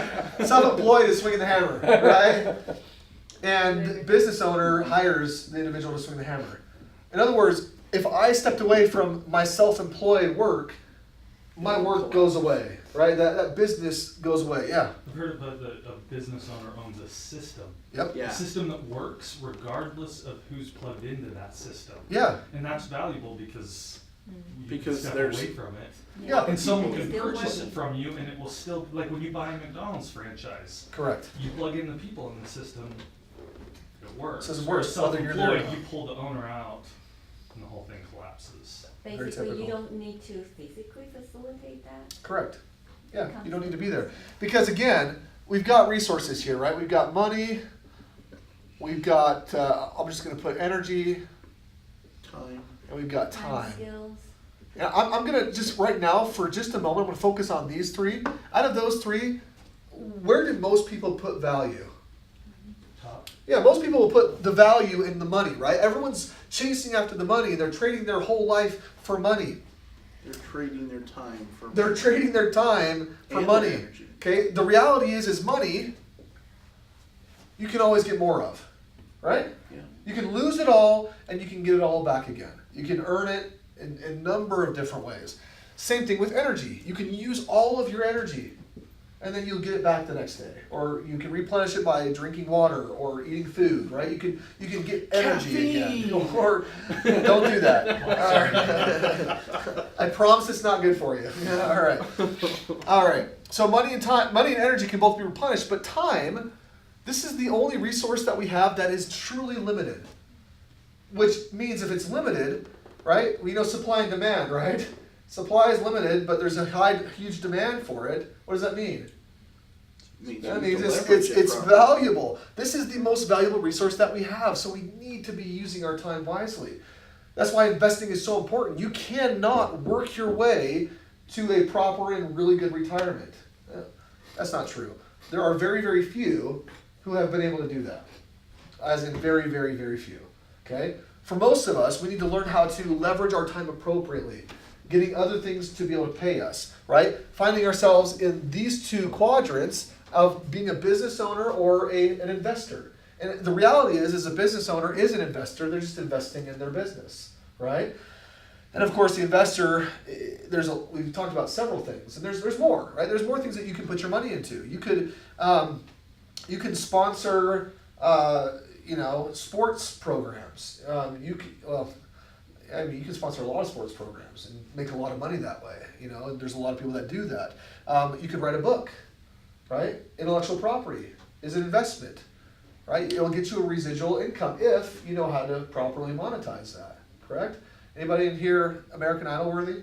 Self-employed is swinging the hammer, right? And business owner hires the individual to swing the hammer. In other words, if I stepped away from my self-employed work, my work goes away, right? That business goes away. Yeah. I've heard about a business owner owns a system. Yep. Yeah. A system that works regardless of who's plugged into that system. Yeah. And that's valuable because you Because can step there's- away from it. Yeah. And someone It's can still purchase working. it from you and it will still, like when you buy a McDonald's franchise, Correct. you plug in the people in the system, it works. So it Where works whether you're there or self-employed, not. you pull the owner out and the whole thing collapses. Very Basically, you typical. don't need to physically facilitate that. Correct. Yeah, you don't need to be there. Because again, we've got resources here, right? We've got money, we've got, I'm just gonna put energy, Time. and we've got Time time. skills. Yeah, I'm gonna just right now, for just a moment, I'm gonna focus on these three. Out of those three, where did most people put value? Top. Yeah, most people will put the value in the money, right? Everyone's chasing after the money. They're trading their whole life for money. They're trading their time for. They're trading their time for And money. their energy. Okay, the reality is money you can always get more of, right? Yeah. You can lose it all and you can get it all back again. You can earn it in a number of different ways. Same thing with energy. You can use all of your energy and then you'll get it back the next day. Or you can replenish it by drinking water or eating food, right? You can get energy again. Caffeine. Or don't do that. All right. I promise it's not good for you. All right. All right. So money and energy can both be replenished, but time, this is the only resource that we have that is truly limited. Which means if it's limited, right? We know supply and demand, right? Supply is limited, but there's a huge demand for it. What does that mean? That means it's valuable. This is the most valuable resource that we have, so we need to be using our time wisely. That's why investing is so important. You cannot work your way to a proper and really good retirement. That's not true. There are very, very few who have been able to do that. As in very, very, very few. Okay? For most of us, we need to learn how to leverage our time appropriately, getting other things to be able to pay us, right? Finding ourselves in these two quadrants of being a business owner or an investor. And the reality is a business owner is an investor, they're just investing in their business, right? And of course the investor, we've talked about several things, and there's more, right? There's more things that you can put your money into. You can sponsor, sports programs. You can sponsor a lot of sports programs and make a lot of money that way. And there's a lot of people that do that. You could write a book, right? Intellectual property is an investment, right? It'll get you a residual income if you know how to properly monetize that, correct? Anybody in here American Idol worthy?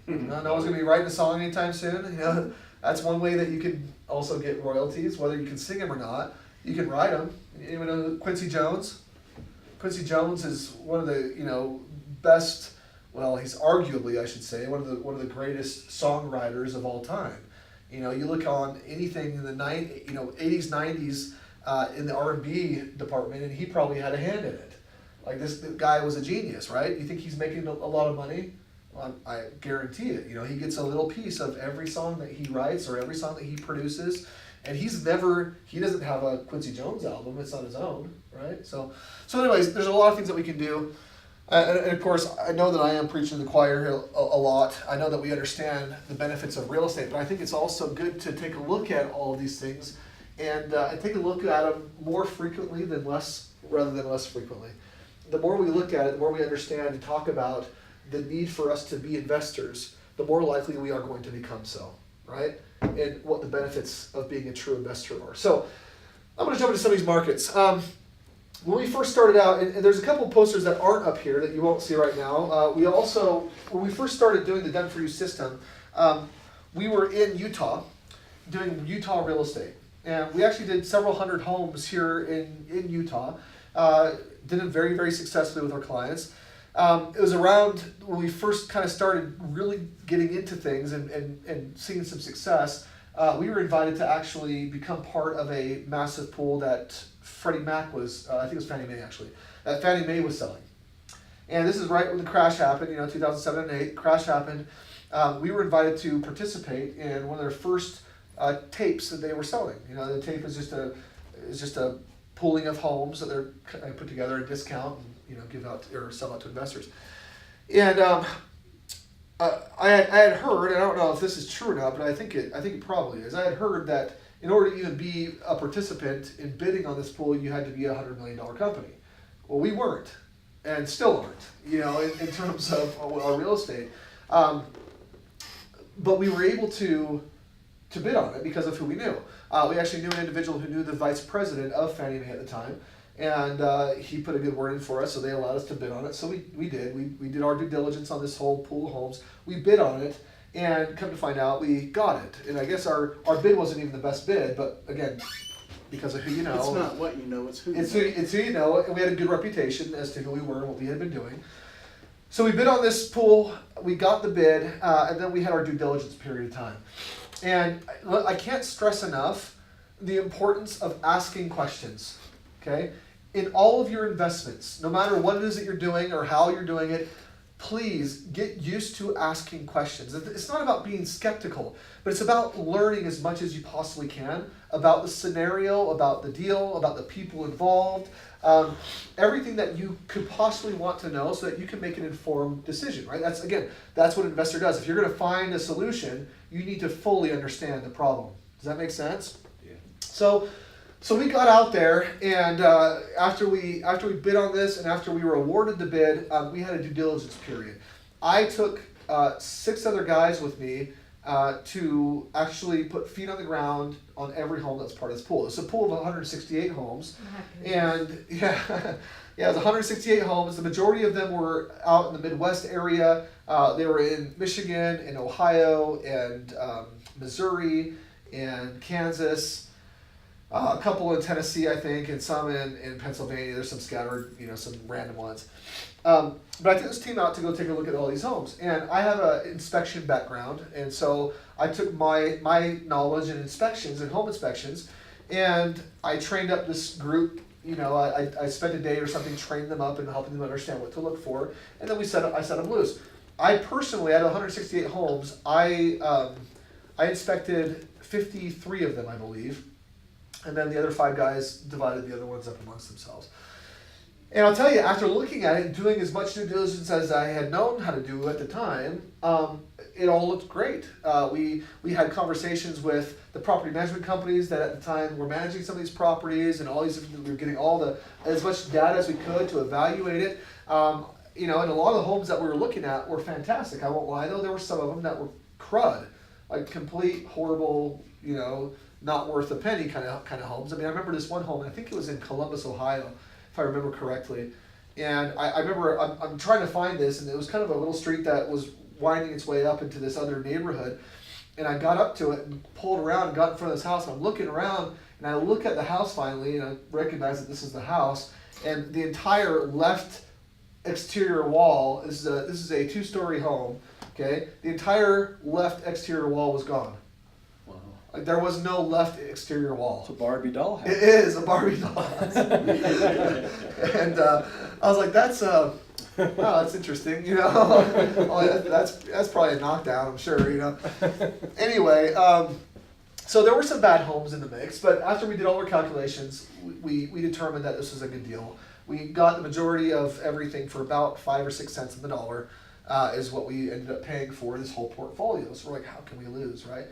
No one's gonna be writing a song anytime soon. That's one way that you can also get royalties, whether you can sing them or not. You can write them. Anyone know Quincy Jones? Quincy Jones is one of the best. Well, he's arguably, I should say, one of the greatest songwriters of all time. You look on anything in the 80s, 90s in the R&B department, and he probably had a hand in it. Like this guy was a genius, right? You think he's making a lot of money? Well, I guarantee it. He gets a little piece of every song that he writes or every song that he produces. And he doesn't have a Quincy Jones album, it's on his own, right? So anyways, there's a lot of things that we can do. And of course, I know that I am preaching to the choir here a lot. I know that we understand the benefits of real estate, but I think it's also good to take a look at all of these things and take a look at them more frequently rather than less frequently. The more we look at it, the more we understand and talk about the need for us to be investors, the more likely we are going to become so, right? And what the benefits of being a true investor are. So I'm going to jump into some of these markets. When we first started out, and there's a couple of posters that aren't up here that you won't see right now. When we first started doing the Done For You system, we were in Utah doing Utah real estate. And we actually did several hundred homes here in Utah. Did it very, very successfully with our clients. It was around when we first kind of started really getting into things and seeing some success. We were invited to actually become part of a massive pool that Freddie Mac was, I think it was Fannie Mae actually, that Fannie Mae was selling. And this is right when the crash happened, 2007 and 2008, crash happened. We were invited to participate in one of their first tapes that they were selling. The tape is just a pooling of homes that they're put together at a discount and give out or sell out to investors. And I had heard, and I don't know if this is true or not, but I think it probably is. I had heard that in order to even be a participant in bidding on this pool, you had to be a $100 million company. Well, we weren't, and still aren't. In terms of our real estate, but we were able to bid on it because of who we knew. We actually knew an individual who knew the vice president of Fannie Mae at the time, and he put a good word in for us, so they allowed us to bid on it. So we did. We did our due diligence on this whole pool of homes. We bid on it, and come to find out, we got it. And I guess our bid wasn't even the best bid, but again, because of who you know. It's not what you know, it's who you It's know. who you know, and we had a good reputation as to who we were and what we had been doing. So we bid on this pool, we got the bid, and then we had our due diligence period of time. And I can't stress enough the importance of asking questions, okay? In all of your investments, no matter what it is that you're doing or how you're doing it, please get used to asking questions. It's not about being skeptical, but it's about learning as much as you possibly can about the scenario, about the deal, about the people involved, everything that you could possibly want to know so that you can make an informed decision, right? That's what an investor does. If you're going to find a solution, you need to fully understand the problem. Does that make sense? Yeah. So we got out there, and after we bid on this, and after we were awarded the bid, we had a due diligence period. I took 6 other guys with me to actually put feet on the ground on every home that's part of this pool. It's a pool of 168 homes, and yeah, it was 168 homes. The majority of them were out in the Midwest area. They were in Michigan, and Ohio, and Missouri, and Kansas. A couple in Tennessee, I think, and some in Pennsylvania. There's some scattered, some random ones. But I took this team out to go take a look at all these homes. And I have an inspection background, and so I took my knowledge in inspections and home inspections, and I trained up this group. I spent a day or something training them up and helping them understand what to look for, and then I set them loose. I personally, out of 168 homes, I inspected 53 of them, I believe. And then the other 5 guys divided the other ones up amongst themselves. And I'll tell you, after looking at it and doing as much due diligence as I had known how to do at the time, it all looked great. We had conversations with the property management companies that at the time were managing some of these properties, and all these different, we were getting as much data as we could to evaluate it. And a lot of the homes that we were looking at were fantastic. I won't lie though, there were some of them that were crud, like complete horrible, not worth a penny kind of homes. I mean, I remember this one home, and I think it was in Columbus, Ohio, if I remember correctly. And I remember, I'm trying to find this, and it was kind of a little street that was winding its way up into this other neighborhood. And I got up to it and pulled around and got in front of this house, and I'm looking around, and I look at the house finally, and I recognize that this is the house. And the entire left exterior wall, this is a 2-story home, okay? The entire left exterior wall was gone. Like, there was no left exterior wall. It's a Barbie doll house. It is a Barbie doll house. And I was like, that's wow, that's interesting, Oh, that's probably a knockdown, I'm sure, Anyway, so there were some bad homes in the mix, but after we did all our calculations, we determined that this was a good deal. We got the majority of everything for about 5 or 6 cents on the dollar, is what we ended up paying for this whole portfolio. So we're like, how can we lose, right?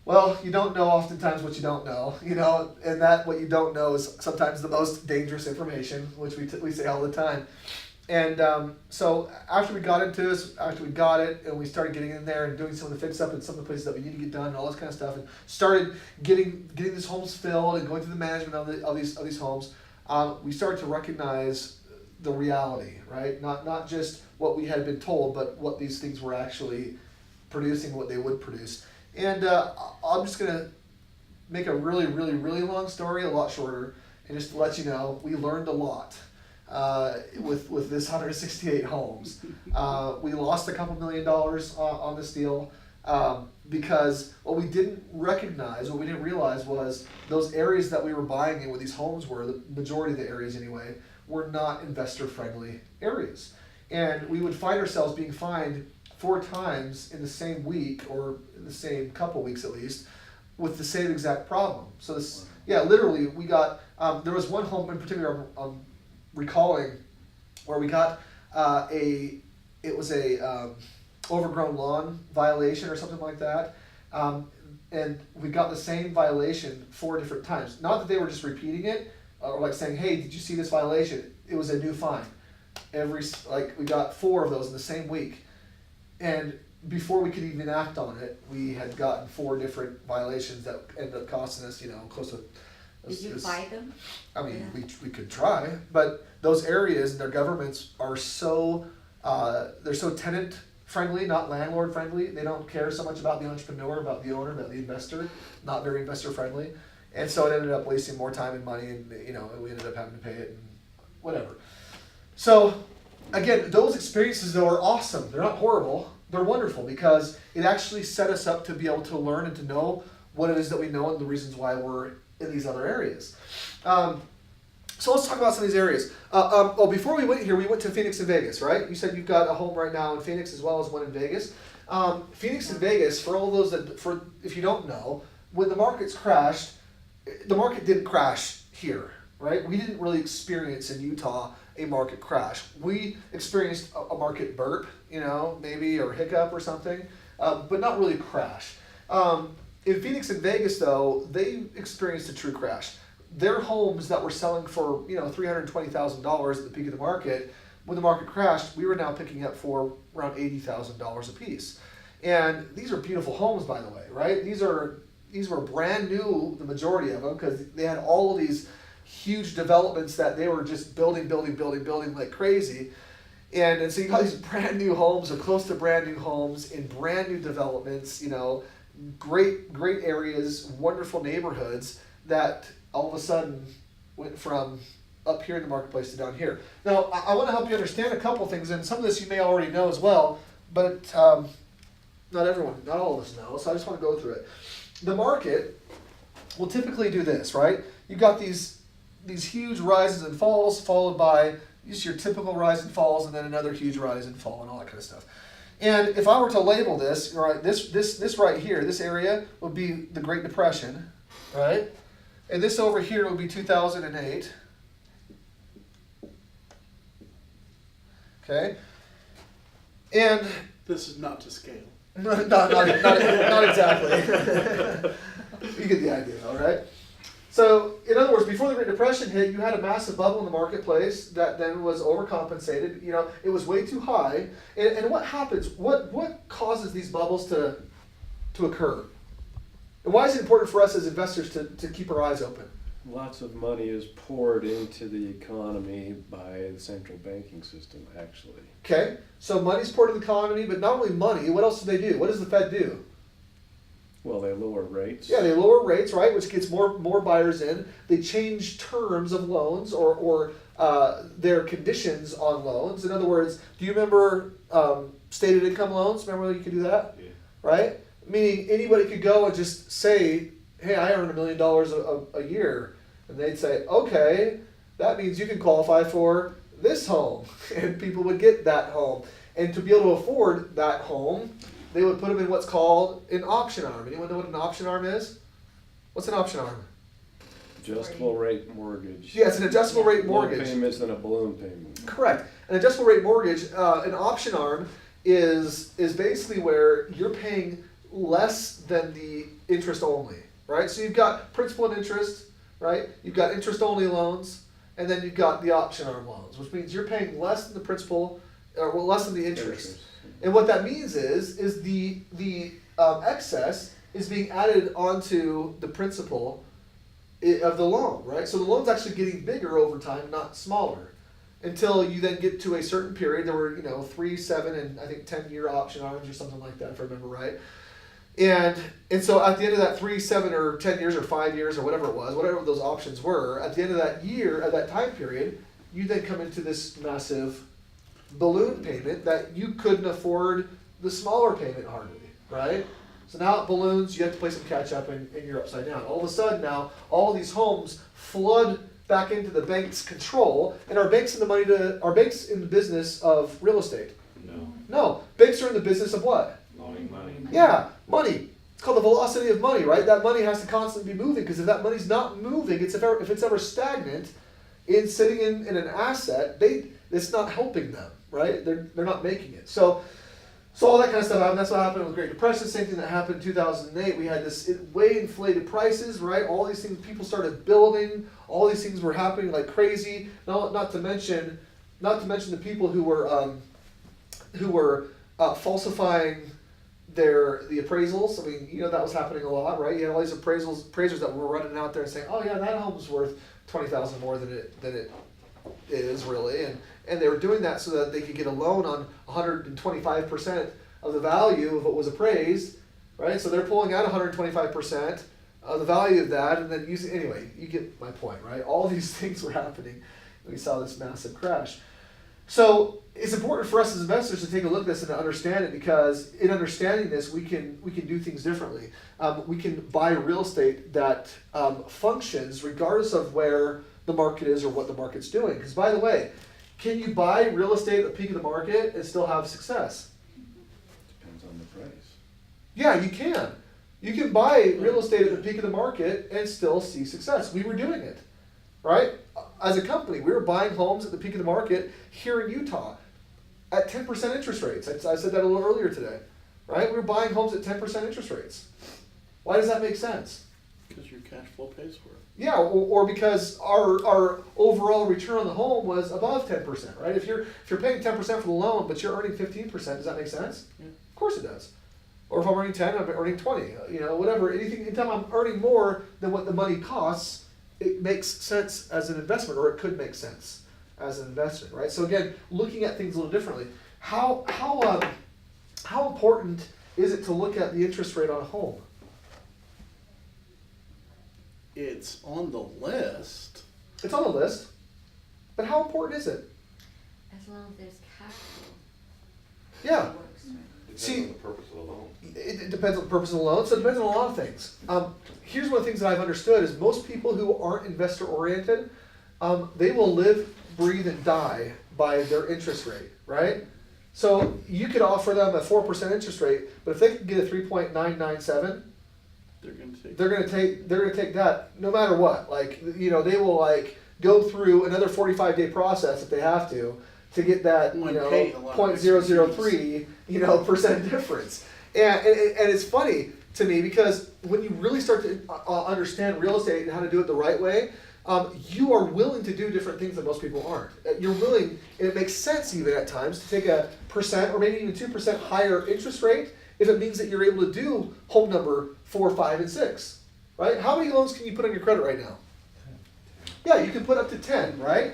Well, you don't know oftentimes what you don't know, and that what you don't know is sometimes the most dangerous information, which we say all the time. And so after we got into this, after we got it, and we started getting in there and doing some of the fix up and some of the places that we need to get done and all this kind of stuff, and started getting these homes filled and going through the management of these homes, we started to recognize the reality, right? Not just what we had been told, but what these things were actually producing, what they would produce. And I'm just going to make a really, really, really long story a lot shorter, and just to let you know, we learned a lot with this 168 homes. We lost a couple $1 million on this deal because what we didn't recognize, what we didn't realize was those areas that we were buying in where these homes were, the majority of the areas anyway, were not investor-friendly areas. And we would find ourselves being fined 4 times in the same week, or in the same couple weeks at least, with the same exact problem. So this, literally, we got, there was one home in particular I'm recalling where we got it was a overgrown lawn violation or something like that. And we got the same violation 4 different times. Not that they were just repeating it, or like saying, hey, did you see this violation? It was a new fine. We got 4 of those in the same week. And before we could even act on it, we had gotten 4 different violations that ended up costing us, close to. Did you fight them? I mean, we could try, but those areas and their governments are so they're so tenant friendly, not landlord friendly. They don't care so much about the entrepreneur, about the owner, about the investor. Not very investor friendly, And so it ended up wasting more time and money, and we ended up having to pay it and whatever. So again, those experiences though are awesome. They're not horrible. They're wonderful because it actually set us up to be able to learn and to know what it is that we know and the reasons why we're in these other areas. So let's talk about some of these areas. Before we went here, we went to Phoenix and Vegas, right? You said you've got a home right now in Phoenix as well as one in Vegas. Phoenix and Vegas, for all those if you don't know, when the markets crashed, the market didn't crash here, right? We didn't really experience in Utah a market crash. We experienced a market burp, maybe, or hiccup or something, but not really a crash. In Phoenix and Vegas, though, they experienced a true crash. Their homes that were selling for $320,000 at the peak of the market, when the market crashed, we were now picking up for around $80,000 a piece. And these are beautiful homes, by the way, right? These were brand new, the majority of them, because they had all of these huge developments that they were just building like crazy. And so you got these brand new homes or close to brand new homes in brand new developments, great areas, wonderful neighborhoods that all of a sudden went from up here in the marketplace to down here. Now, I want to help you understand a couple things, and some of this you may already know as well, but not all of us know, so I just want to go through it. The market will typically do this, right? You've got these huge rises and falls, followed by just your typical rise and falls, and then another huge rise and fall, and all that kind of stuff. And if I were to label this, right, this right here, this area would be the Great Depression, right? And this over here would be 2008. Okay? And This is not to scale. not exactly. You get the idea, all right? So, in other words, before the Great Depression hit, you had a massive bubble in the marketplace that then was overcompensated. It was way too high. And what happens? What causes these bubbles to occur? And why is it important for us as investors to keep our eyes open? Lots of money is poured into the economy by the central banking system, actually. Okay, so money's poured into the economy, but not only money, what else do they do? What does the Fed do? Well, they lower rates. Yeah, they lower rates, right, which gets more buyers in. They change terms of loans or their conditions on loans. In other words, do you remember stated income loans? Remember you could do that? Yeah. Right? Meaning anybody could go and just say, hey, I earn $1 million a year. And they'd say, okay, that means you can qualify for this home. And people would get that home. And to be able to afford that home, they would put them in what's called an option arm. Anyone know what an option arm is? What's an option arm? Adjustable rate mortgage. Yeah, it's an adjustable rate mortgage. Loan payments and a balloon payment. Correct. An adjustable rate mortgage, an option arm is basically where you're paying less than the interest only, right? So you've got principal and interest, right? You've got interest only loans, and then you've got the option arm loans, which means you're paying less than the principal, less than the interest. And what that means is the excess is being added onto the principal of the loan, right? So the loan's actually getting bigger over time, not smaller, until you then get to a certain period. There were 3, 7, and I think 10-year option arms or something like that, if I remember right. And so at the end of that 3, 7, or 10 years or 5 years or whatever it was, whatever those options were, at the end of that year, at that time period, you then come into this massive balloon payment that you couldn't afford the smaller payment hardly, right? So now it balloons, you have to play some catch up and you're upside down. All of a sudden now, all these homes flood back into the bank's control, and are banks in the business of real estate? No. Banks are in the business of what? Loaning money. Yeah, money. It's called the velocity of money, right? That money has to constantly be moving, because if that money's not moving, if it's ever stagnant, in sitting in an asset, it's not helping them, right? They're not making it. So all that kind of stuff happened. That's what happened with the Great Depression. Same thing that happened in 2008. We had this way inflated prices, right? All these things, people started building. All these things were happening like crazy. Not to mention the people who were falsifying the appraisals. I mean, that was happening a lot, right? You had all these appraisers that were running out there and saying, "Oh yeah, that home's worth $20,000 more than it is really," and they were doing that so that they could get a loan on 125% of the value of what was appraised, right? So they're pulling out 125% the value of that, and then using, anyway, you get my point, right? All these things were happening. We saw this massive crash. So it's important for us as investors to take a look at this and to understand it, because in understanding this, we can do things differently. We can buy real estate that functions regardless of where the market is or what the market's doing. Because by the way, can you buy real estate at the peak of the market and still have success? Depends on the price. Yeah, you can. You can buy real estate at the peak of the market and still see success. We were doing it, right? As a company, we were buying homes at the peak of the market here in Utah at 10% interest rates. I said that a little earlier today, right? We were buying homes at 10% interest rates. Why does that make sense? Because your cash flow pays for it. Yeah, or because our overall return on the home was above 10%, right? If you're paying 10% for the loan, but you're earning 15%, does that make sense? Yeah. Of course it does. Or if I'm earning 10, I'm earning 20, whatever. Anytime I'm earning more than what the money costs, it makes sense as an investment, or it could make sense as an investment, right? So again, looking at things a little differently. How important is it to look at the interest rate on a home? It's on the list. It's on the list, but how important is it? As long as there's cash flow. Yeah. It works, right? Depends See- on the purpose of the loan. It depends on the purpose of the loan, so it depends on a lot of things. Here's one of the things that I've understood is most people who aren't investor oriented, they will live, breathe, and die by their interest rate, right? So you could offer them a 4% interest rate, but if they can get a 3.997, They're gonna take that no matter what. Like, they will go through another 45-day process if they have to get that Well, and pay a lot of 0.003 percent difference. And it's funny to me because when you really start to understand real estate and how to do it the right way, you are willing to do different things that most people aren't. You're willing, and it makes sense even at times, to take a percent or maybe even 2% higher interest rate if it means that you're able to do home number 4, 5, and 6, right? How many loans can you put on your credit right now? Yeah, you can put up to 10, right?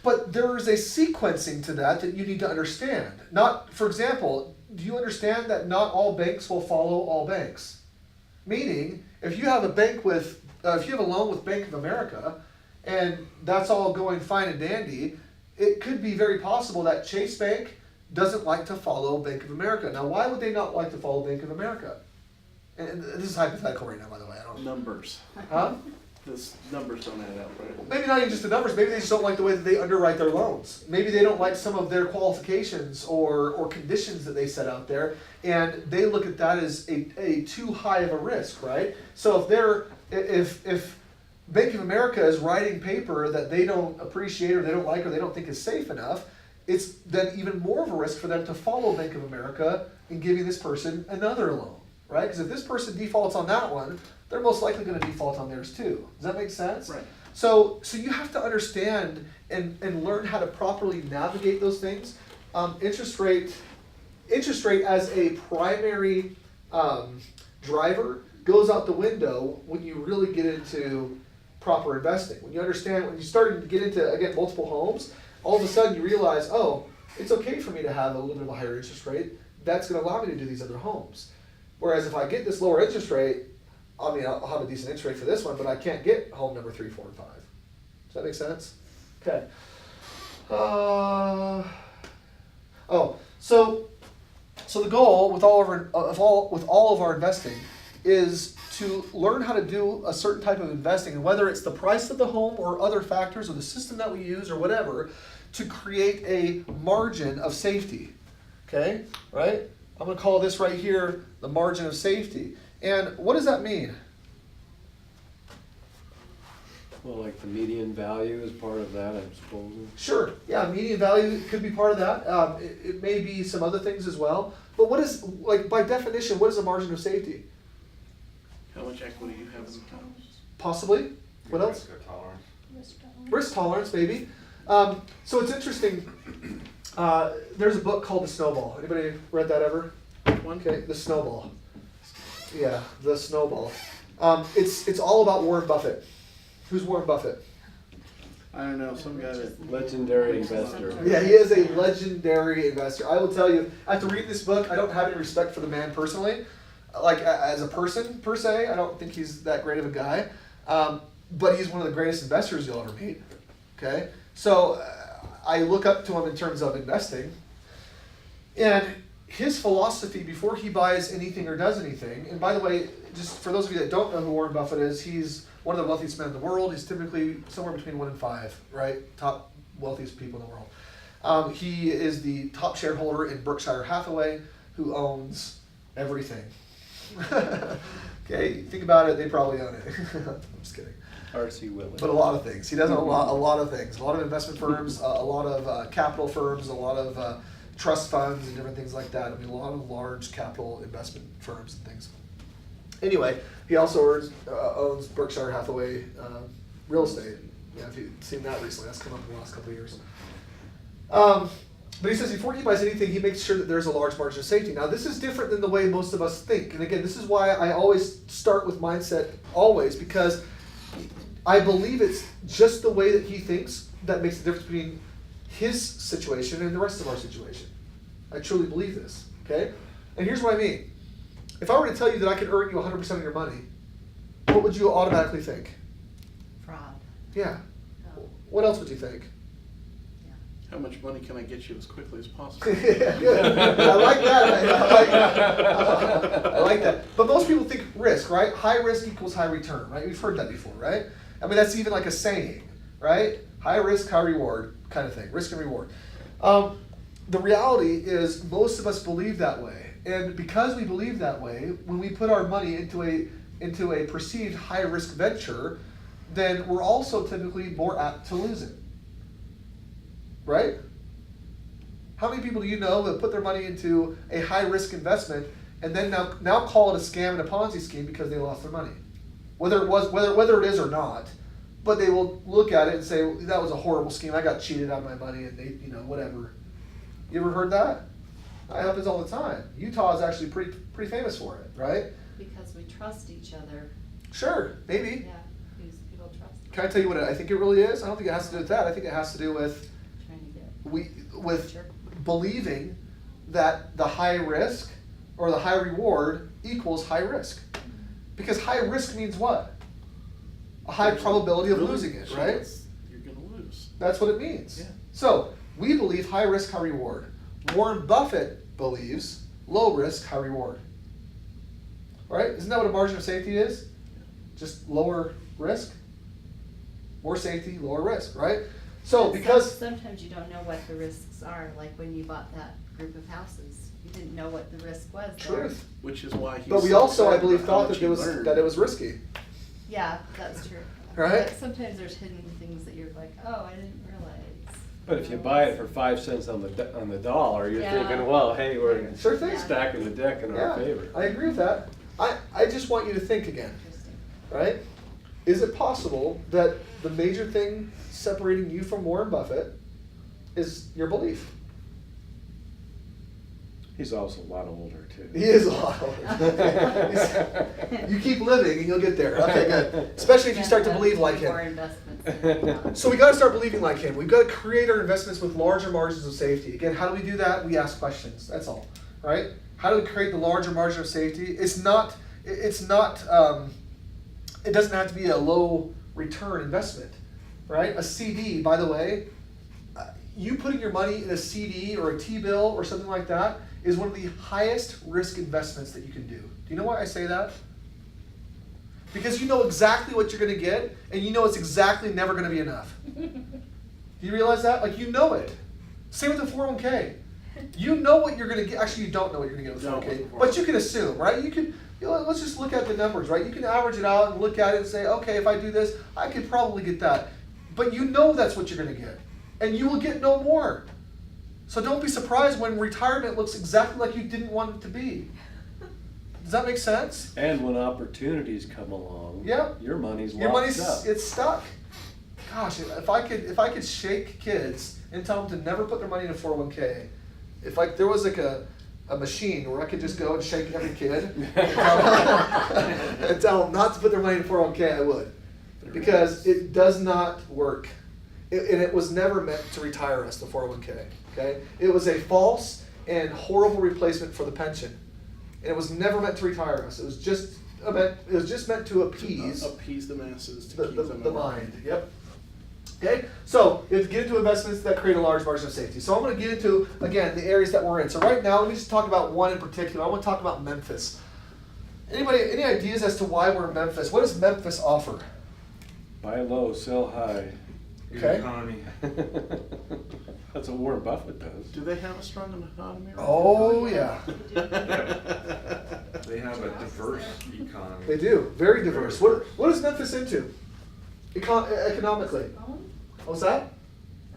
But there is a sequencing to that you need to understand. Not, for example, do you understand that not all banks will follow all banks? Meaning, if you have a bank with, if you have a loan with Bank of America, and that's all going fine and dandy, it could be very possible that Chase Bank doesn't like to follow Bank of America. Now, why would they not like to follow Bank of America? And this is hypothetical right now, by the way. I don't. numbers. Huh? The numbers don't add up, right? Maybe not even just the numbers. Maybe they just don't like the way that they underwrite their loans. Maybe they don't like some of their qualifications or conditions that they set out there, and they look at that as a too high of a risk, right? So if Bank of America is writing paper that they don't appreciate or they don't like or they don't think is safe enough, it's then even more of a risk for them to follow Bank of America in giving this person another loan, right? Because if this person defaults on that one, they're most likely going to default on theirs too. Does that make sense? Right. So you have to understand and learn how to properly navigate those things. Interest rate as a primary driver goes out the window when you really get into proper investing. When you start to get into, again, multiple homes, all of a sudden you realize, oh, it's okay for me to have a little bit of a higher interest rate. That's going to allow me to do these other homes. Whereas if I get this lower interest rate, I'll have a decent interest rate for this one, but I can't get home number 3, 4, and 5. Does that make sense? Okay. So the goal with all of our investing is to learn how to do a certain type of investing, and whether it's the price of the home or other factors or the system that we use or whatever, to create a margin of safety. Okay, right? I'm going to call this right here the margin of safety. And what does that mean? Well, like the median value is part of that, I suppose. Sure, yeah, median value could be part of that. It may be some other things as well. But what is, by definition, what is a margin of safety? How much equity you have in the house? Possibly. What else? Risk tolerance. Risk tolerance, maybe. So it's interesting. There's a book called The Snowball. Anybody read that ever? One? Okay, The Snowball. Yeah, The Snowball. It's all about Warren Buffett. Who's Warren Buffett? I don't know, some guy that... Legendary investor. Yeah, he is a legendary investor. I will tell you, after reading this book, I don't have any respect for the man personally. like as a person per se, I don't think he's that great of a guy. But he's one of the greatest investors you'll ever meet. Okay, so I look up to him in terms of investing, and his philosophy before he buys anything or does anything. And by the way, just for those of you that don't know who Warren Buffett is, he's one of the wealthiest men in the world. He's typically somewhere between 1 and 5, right? Top wealthiest people in the world. He is the top shareholder in Berkshire Hathaway, who owns everything. Okay, think about it, they probably own it. I'm just kidding. R.C. Willey. But a lot of things. He does a lot of things. A lot of investment firms, a lot of capital firms, a lot of trust funds and different things like that. I mean, a lot of large capital investment firms and things. Anyway, he also owns Berkshire Hathaway real estate. Yeah, if you've seen that recently, that's come up in the last couple of years. But he says before he buys anything, he makes sure that there's a large margin of safety. Now, this is different than the way most of us think. And again, this is why I always start with mindset, always, because I believe it's just the way that he thinks that makes the difference between his situation and the rest of our situation. I truly believe this, okay? And here's what I mean. If I were to tell you that I could earn you 100% of your money, what would you automatically think? Fraud. Yeah. Oh. What else would you think? How much money can I get you as quickly as possible? Yeah, good. I like that. I like that. But most people think risk, right? High risk equals high return, right? We've heard that before, right? I mean, that's even like a saying, right? High risk, high reward kind of thing. Risk and reward. The reality is most of us believe that way. And because we believe that way, when we put our money into a perceived high risk venture, then we're also typically more apt to lose it. Right? How many people do you know that put their money into a high-risk investment and then now call it a scam and a Ponzi scheme because they lost their money? Whether it is or not, but they will look at it and say, that was a horrible scheme. I got cheated out of my money and they, whatever. You ever heard that? That happens all the time. Utah is actually pretty famous for it, right? Because we trust each other. Sure, maybe. Yeah, because people trust. Can I tell you what I think it really is? I don't think it has to do with that. I think it has to do with believing that the high risk or the high reward equals high risk. Because high risk means what? A high probability of losing it, right? You're going to lose. That's what it means. Yeah. So, we believe high risk, high reward. Warren Buffett believes low risk, high reward. Right? Isn't that what a margin of safety is? Just lower risk, more safety, lower risk, right? So because sometimes you don't know what the risks are, like when you bought that group of houses, you didn't know what the risk was. Truth. Which is why he's But we so also, I excited believe, about how thought much that it was risky. Yeah, that's true. Right? But sometimes there's hidden things that you're like, oh, I didn't realize. But if you buy it for 5 cents on the dollar, you're Yeah. thinking, well, hey, we're Sure thing. stacking the deck in our favor. I agree with that. I just want you to think again, Interesting. right? Is it possible that the major thing separating you from Warren Buffett is your belief? He's also a lot older, too. He is a lot older. You keep living and you'll get there. Okay, good. Especially if you start to believe like More him. investments. So we got to start believing like him. We've got to create our investments with larger margins of safety. Again, how do we do that? We ask questions. That's all, right? How do we create the larger margin of safety? It doesn't have to be a low return investment, right? A CD, by the way, you putting your money in a CD or a T-bill or something like that is one of the highest risk investments that you can do. Do you know why I say that? Because you know exactly what you're going to get, and you know it's exactly never going to be enough. Do you realize that? Like, you know it. Same with the 401k. You know what you're going to get. Actually, you don't know what you're going to get with 401k, but you can assume, right? Let's just look at the numbers, right? You can average it out and look at it and say, okay, if I do this, I could probably get that. But you know that's what you're going to get, and you will get no more. So don't be surprised when retirement looks exactly like you didn't want it to be. Does that make sense? And when opportunities come along, Yep. your money's Your locked money's up. it's stuck. Gosh, if I could shake kids and tell them to never put their money in a 401k, if there was like a machine where I could just go and shake every kid and tell them not to put their money in a 401k, I would, because it does not work. And it was never meant to retire us, the 401k. Okay, it was a false and horrible replacement for the pension. and it was never meant to retire us. It was just meant to appease Appease the masses to the, keep the, them the around. mind. Yep. Okay, so you have to get into investments that create a large margin of safety. So I'm going to get into, again, the areas that we're in. So right now, let me just talk about one in particular. I want to talk about Memphis. Anybody, any ideas as to why we're in Memphis? What does Memphis offer? Buy low, sell high. Good Okay. economy. That's what Warren Buffett does. Do they have a strong economy? Oh, yeah. They have a diverse economy. They do. Very diverse. What is Memphis into? Economically? What's that?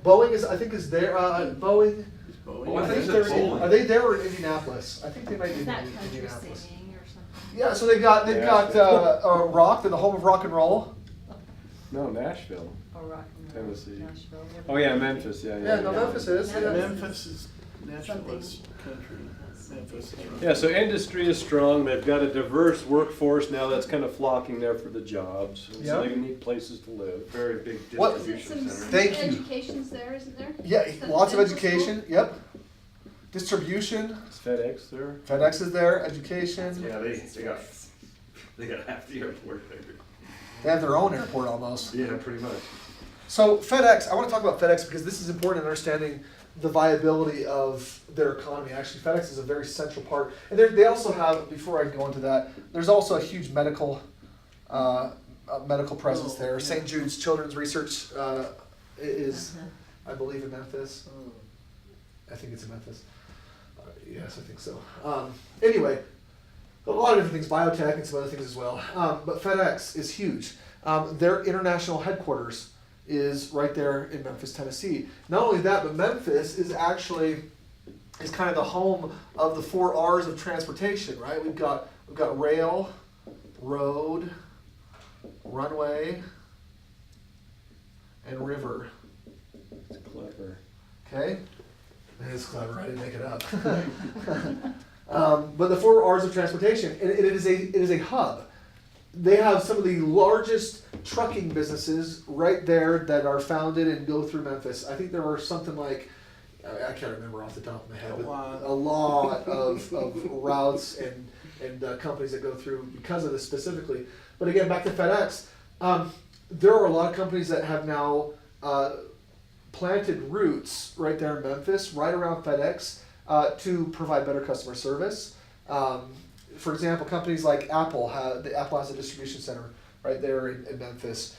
Boeing is, I think, is there. Boeing. Oh, I I think think it's they're in, Poland. are they there or in Indianapolis? I think they might be Is in that country Indianapolis. singing or something? Yeah, so they've got rock. They're the home of rock and roll. No, Nashville. Or rock and roll, Tennessee. Nashville. Oh yeah, Memphis. Yeah. Yeah, no, Memphis is. Yeah. Yeah. Memphis is naturalist country. Memphis is right. Yeah, so industry is strong. They've got a diverse workforce now that's kind of flocking there for the jobs. And Yeah. So they need places to live. Very big What- Is it distribution some center. Thank you. education's there, isn't there? Yeah, Some lots of dental school? education. Yep. Distribution. Is FedEx there? FedEx is there. Education. Yeah, they got half the airport there. They have their own airport almost. Yeah, pretty much. So FedEx, I want to talk about FedEx because this is important in understanding the viability of their economy. Actually, FedEx is a very central part. And they also have, before I go into that, there's also a huge medical presence there. St. Jude's Children's Research is, I believe, in Memphis. I think it's in Memphis. Yes, I think so. Anyway, a lot of different things, biotech and some other things as well. But FedEx is huge. Their international headquarters is right there in Memphis, Tennessee. Not only that, but Memphis is kind of the home of the 4 R's of transportation, right? We've got rail, road, runway, and river. It's clever. Okay? It is clever, I didn't make it up. But the 4 R's of transportation, and it is a hub. They have some of the largest trucking businesses right there that are founded and go through Memphis. I think there were something like, I can't remember off the top of my head, but a lot of routes and companies that go through because of this specifically. But again, back to FedEx, there are a lot of companies that have now planted roots right there in Memphis, right around FedEx, to provide better customer service. For example, companies like Apple has a distribution center right there in Memphis.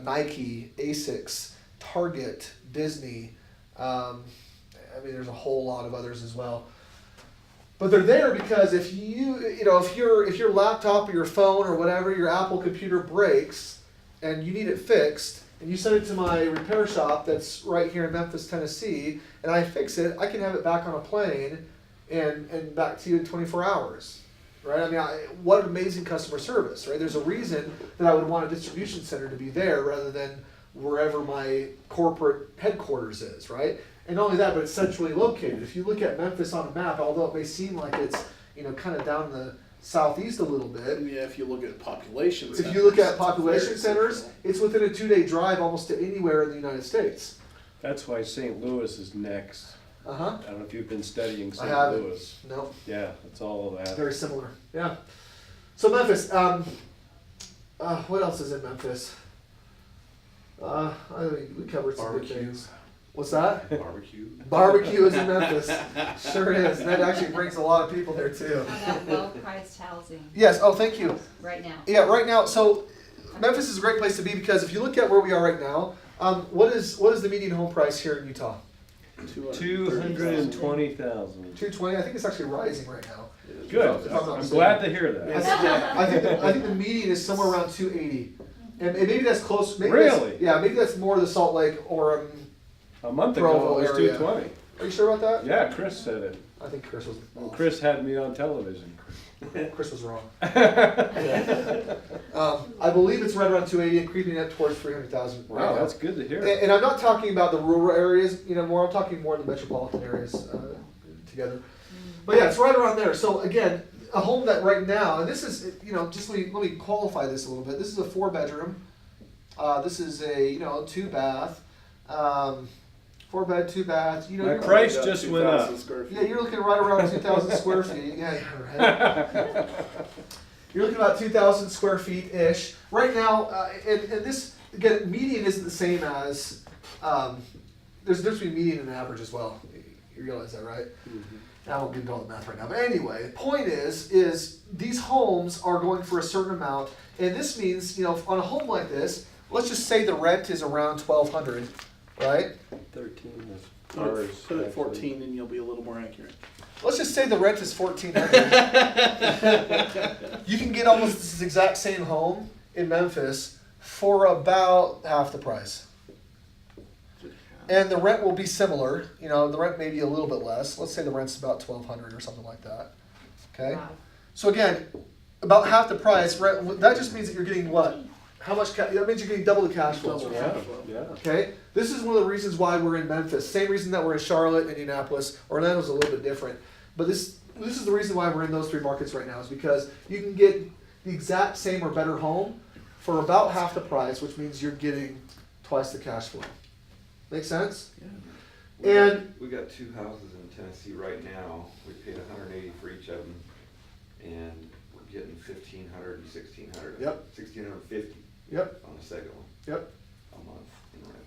Nike, ASICS, Target, Disney. There's a whole lot of others as well. But they're there because if your laptop or your phone or whatever, your Apple computer breaks and you need it fixed, and you send it to my repair shop that's right here in Memphis, Tennessee, and I fix it, I can have it back on a plane and back to you in 24 hours. Right? What amazing customer service, right? There's a reason that I would want a distribution center to be there rather than wherever my corporate headquarters is, right? And not only that, but it's centrally located. If you look at Memphis on a map, although it may seem like it's kind of down in the southeast a little bit, Yeah, if you look at population if you look at centers, population it's very centers, central. it's within a 2-day drive almost to anywhere in the United States. That's why St. Louis is next. Uh-huh. I don't know if you've been studying I St. haven't. Louis. No. Yeah, it's all of that. Very similar. Yeah. So Memphis. What else is in Memphis? We covered some good Barbecue. things. What's that? Barbecue. Barbecue is in Memphis. Sure is. And that actually brings a lot of people there too. How about well-priced housing Yes. Oh, thank you. right now? Yeah. Right now, so Memphis is a great place to be because if you look at where we are right now, what is the median home price here in Utah? 220,000. 220. I think it's actually rising right now. Good. If I'm not I'm mistaken. glad to hear that. I think the median is somewhere around 280, and maybe that's close. Maybe Really? Maybe that's more the Salt Lake or. A month Provo ago it was area. 220. Are you sure about that? Yeah, Chris said it. I think Chris was. Well, Chris had me on television. Chris was wrong. I believe it's right around 280 and creeping up towards 300,000. Wow, that's good to hear. And I'm not talking about the rural areas, more. I'm talking more in the metropolitan areas together. But yeah, it's right around there. So again, a home that right now, and this is, just let me qualify this a little bit. This is a 4-bedroom. This is a 2-bath. 4 bed, 2 baths. You know, My you're- price About just went up. 2,000 square feet. Yeah, you're looking right around 2,000 square feet. Yeah, right. You're looking about 2,000 square feet ish. Right now, and this, again, median isn't the same as, there's a difference between median and average as well. You realize that, right? I won't get into all the math right now. But anyway, the point is these homes are going for a certain amount. And this means, you know, on a home like this, let's just say the rent is around $1,200, right? 13 is Put ours. it, put it actually. 14 and you'll be a little more accurate. Let's just say the rent is $1,400. You can get almost this exact same home in Memphis for about half the price. And the rent will be similar. You know, the rent may be a little bit less. Let's say the rent's about $1,200 or something like that. Okay. Wow. So again, about half the price. Rent, that just means that you're getting what? How much? That means you're getting double the cash flow. Double. Yeah, yeah. Okay. This is one of the reasons why we're in Memphis. Same reason that we're in Charlotte, Indianapolis. Orlando's a little bit different, but this is the reason why we're in those 3 markets right now. Is because you can get the exact same or better home for about half the price, which means you're getting twice the cash flow. Make sense? And- we got 2 houses in Tennessee right now. We paid $180 for each of them, and we're getting $1,500 and $1,600. Yep. $1,650 Yep. on the second one Yep. a month in rent.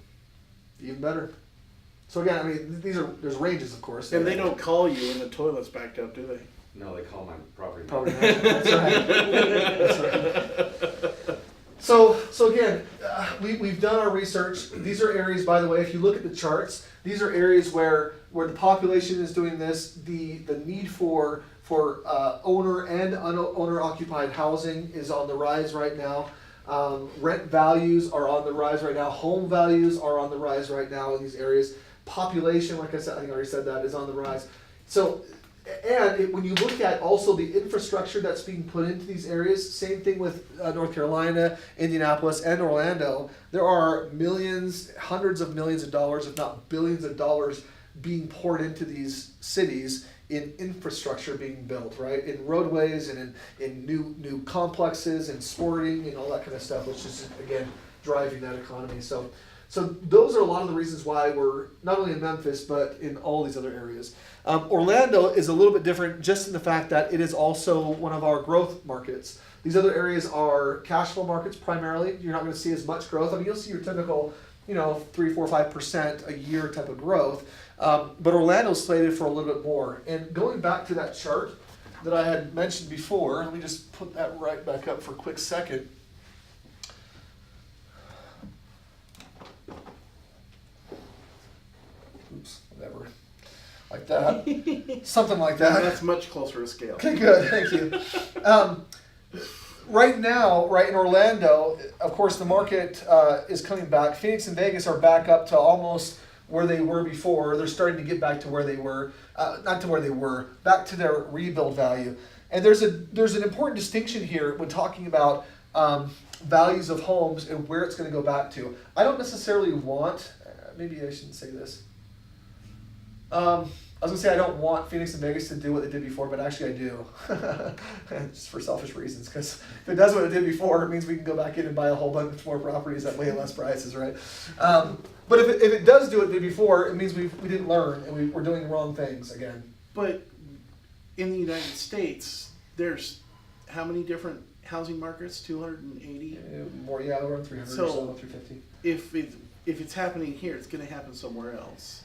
Even better. So again, I mean, there's ranges, of course. And they don't call you when the toilet's backed up, do they? No, they call my property. Probably not. That's right. That's right. So again, we've done our research. These are areas, by the way, if you look at the charts, these are areas where the population is doing this. The need for owner and owner occupied housing is on the rise right now. Rent values are on the rise right now. Home values are on the rise right now in these areas. Population, like I said, I think I already said that, is on the rise. So, when you look at also the infrastructure that's being put into these areas, same thing with North Carolina, Indianapolis, and Orlando, there are millions, hundreds of millions of dollars, if not billions of dollars, being poured into these cities in infrastructure being built, right? In roadways and in new complexes and sporting and all that kind of stuff, which is, again, driving that economy. So those are a lot of the reasons why we're not only in Memphis, but in all these other areas. Orlando is a little bit different just in the fact that it is also one of our growth markets. These other areas are cash flow markets primarily. You're not going to see as much growth. I mean, you'll see your typical, 3, 4, 5% a year type of growth. But Orlando's slated for a little bit more. And going back to that chart that I had mentioned before, let me just put that right back up for a quick second. Oops, whatever. Like that. Something like that. That's much closer to scale. Okay, good. Thank you. Right now, right in Orlando, of course, the market is coming back. Phoenix and Vegas are back up to almost where they were before. They're starting to get back to where they were, not to where they were, back to their rebuild value. And there's an important distinction here when talking about values of homes and where it's going to go back to. I don't necessarily want, maybe I shouldn't say this. I was going to say I don't want Phoenix and Vegas to do what they did before, but actually I do. Just for selfish reasons, because if it does what it did before, it means we can go back in and buy a whole bunch more properties at way less prices, right? But if it does do what it did before, it means we didn't learn and we're doing wrong things again. But in the United States, there's how many different housing markets? 280? More, yeah, around 300 or so, 350. If it's happening here, it's going to happen somewhere else.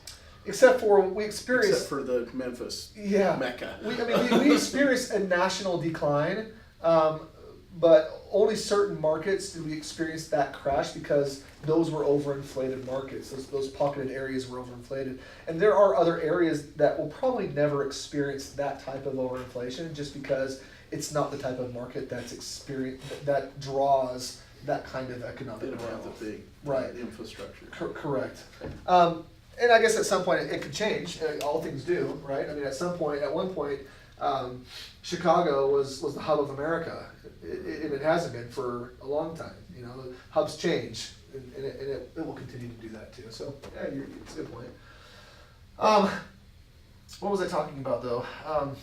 Except for we experienced. Except for the Memphis Mecca. We experienced a national decline, but only certain markets did we experience that crash because those were overinflated markets. Those pocketed areas were overinflated, and there are other areas that will probably never experience that type of overinflation, just because it's not the type of market that draws that kind of economic They don't growth. have the big Right. infrastructure. Correct. And I guess at some point it could change. All things do, right? I mean, at one point, Chicago was the hub of America, and it hasn't been for a long time. The hubs change, and it will continue to do that too. So, yeah, it's a good point. What was I talking about though?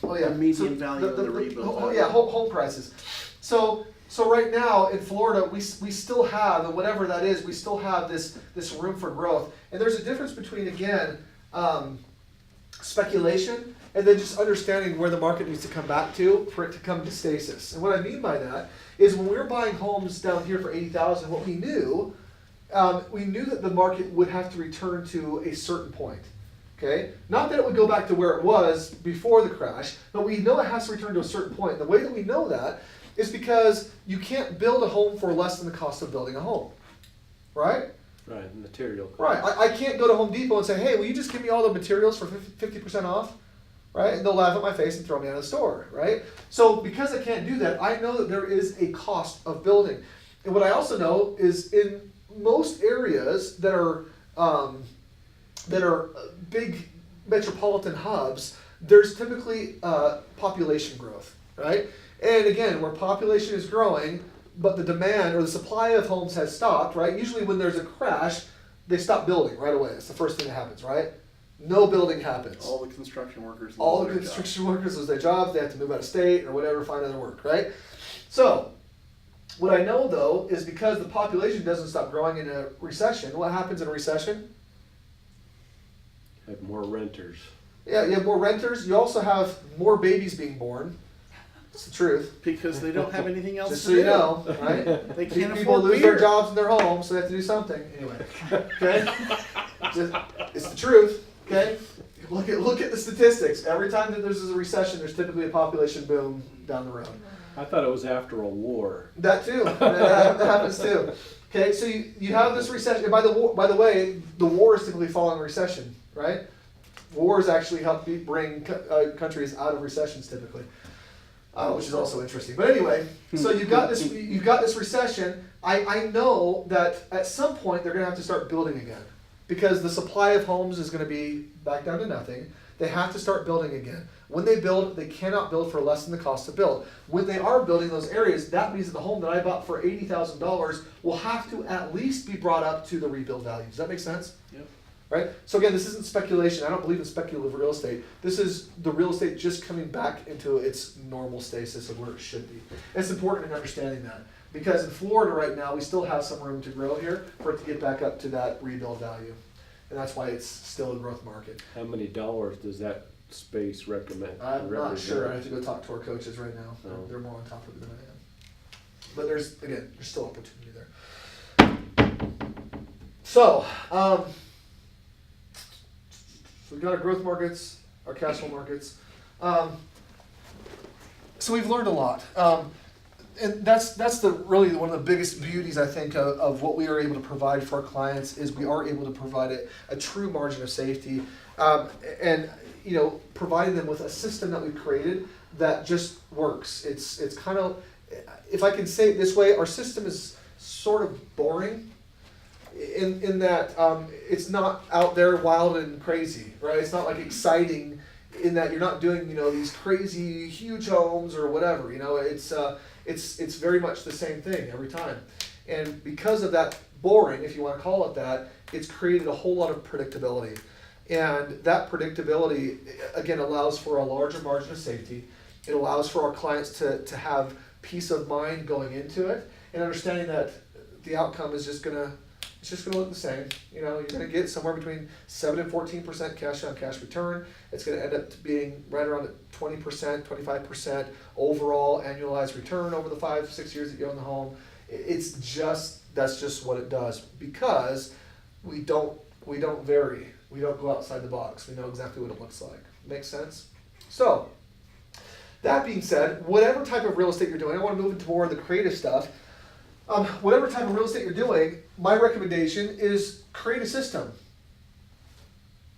The median value of the rebuild Oh value. yeah, home prices. So So right now in Florida, we still have, and whatever that is, we still have this room for growth. And there's a difference between, again, speculation and then just understanding where the market needs to come back to for it to come to stasis. And what I mean by that is when we were buying homes down here for $80,000, what we knew that the market would have to return to a certain point. Okay? Not that it would go back to where it was before the crash, but we know it has to return to a certain point. The way that we know that is because you can't build a home for less than the cost of building a home. Right? Right, material. Right. I can't go to Home Depot and say, hey, will you just give me all the materials for 50% off? Right? And they'll laugh at my face and throw me out of the store. Right? So because I can't do that, I know that there is a cost of building. And what I also know is in most areas that are big metropolitan hubs, there's typically population growth, right? And again, where population is growing, but the demand or the supply of homes has stopped, right? Usually when there's a crash, they stop building right away. It's the first thing that happens, right? No building happens. All the construction workers. All the lose their construction workers lose their jobs. They have to move out of state or whatever, find other work, right? So, what I know though is because the population doesn't stop growing in a recession, what happens in a recession? Have more renters. Yeah, you have more renters. You also have more babies being born. It's the truth. because they don't have anything else Just to so do. you know, right? They can't People afford lose beer. their jobs in their homes, so they have to do something. Anyway, okay? It's the truth, okay? Look at the statistics. Every time that there's a recession, there's typically a population boom down the road. I thought it was after a war. That too. That happens too. Okay, so you have this recession. And by the way, the war is typically following a recession, right? Wars actually help bring countries out of recessions typically, which is also interesting. But anyway, so you've got this recession. I know that at some point they're going to have to start building again because the supply of homes is going to be back down to nothing. They have to start building again. When they build, they cannot build for less than the cost to build. When they are building those areas, that means that the home that I bought for $80,000 will have to at least be brought up to the rebuild value. Does that make sense? Yep. Right? So again, this isn't speculation. I don't believe in speculative real estate. This is the real estate just coming back into its normal stasis of where it should be. It's important in understanding that. Because in Florida right now, we still have some room to grow here for it to get back up to that rebuild value. And that's why it's still a growth market. How many dollars does that space recommend? I'm not represent? sure. I have to go talk to our coaches right now. Oh. They're more on top of it than I am. But there's still opportunity there. So we've got our growth markets, our cash flow markets. So we've learned a lot. And that's really one of the biggest beauties, I think, of what we are able to provide for our clients is we are able to provide a true margin of safety, and providing them with a system that we've created that just works. It's kind of, if I can say it this way, our system is sort of boring in that it's not out there wild and crazy, right? It's not like exciting in that you're not doing these crazy huge homes or whatever. It's very much the same thing every time. And because of that boring, if you want to call it that, it's created a whole lot of predictability. And that predictability, again, allows for a larger margin of safety. It allows for our clients to have peace of mind going into it and understanding that the outcome is just gonna look the same. You're gonna get somewhere between 7 and 14% cash on cash return. It's gonna end up being right around 20%, 25% overall annualized return over the 5-6 years that you own the home. That's just what it does because we don't vary. We don't go outside the box. We know exactly what it looks like. Makes sense? So, that being said, whatever type of real estate you're doing, I want to move into more of the creative stuff. Whatever type of real estate you're doing, my recommendation is create a system.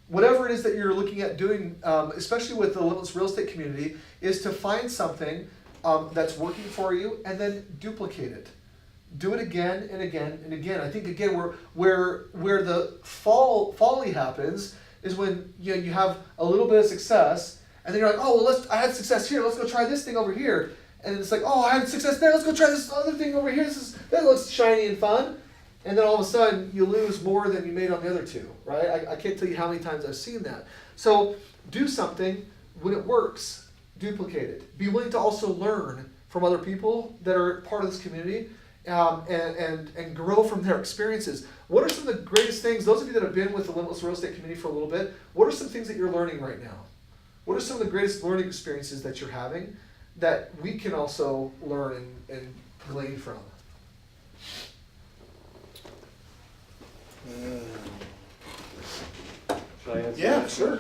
Whatever it is that you're looking at doing, especially with the Limitless real estate community, is to find something that's working for you and then duplicate it. Do it again and again and again. I think again where the folly happens is when you have a little bit of success and then you're like, oh well, I had success here. Let's go try this thing over here. And it's like, oh, I had success there. Let's go try this other thing over here. That looks shiny and fun. And then all of a sudden you lose more than you made on the other two, right? I can't tell you how many times I've seen that. So do something when it works. Duplicate it. Be willing to also learn from other people that are part of this community, and grow from their experiences. What are some of the greatest things, those of you that have been with the Limitless Real Estate community for a little bit, what are some things that you're learning right now? What are some of the greatest learning experiences that you're having that we can also learn and glean from? Shall I answer Yeah, that? sure.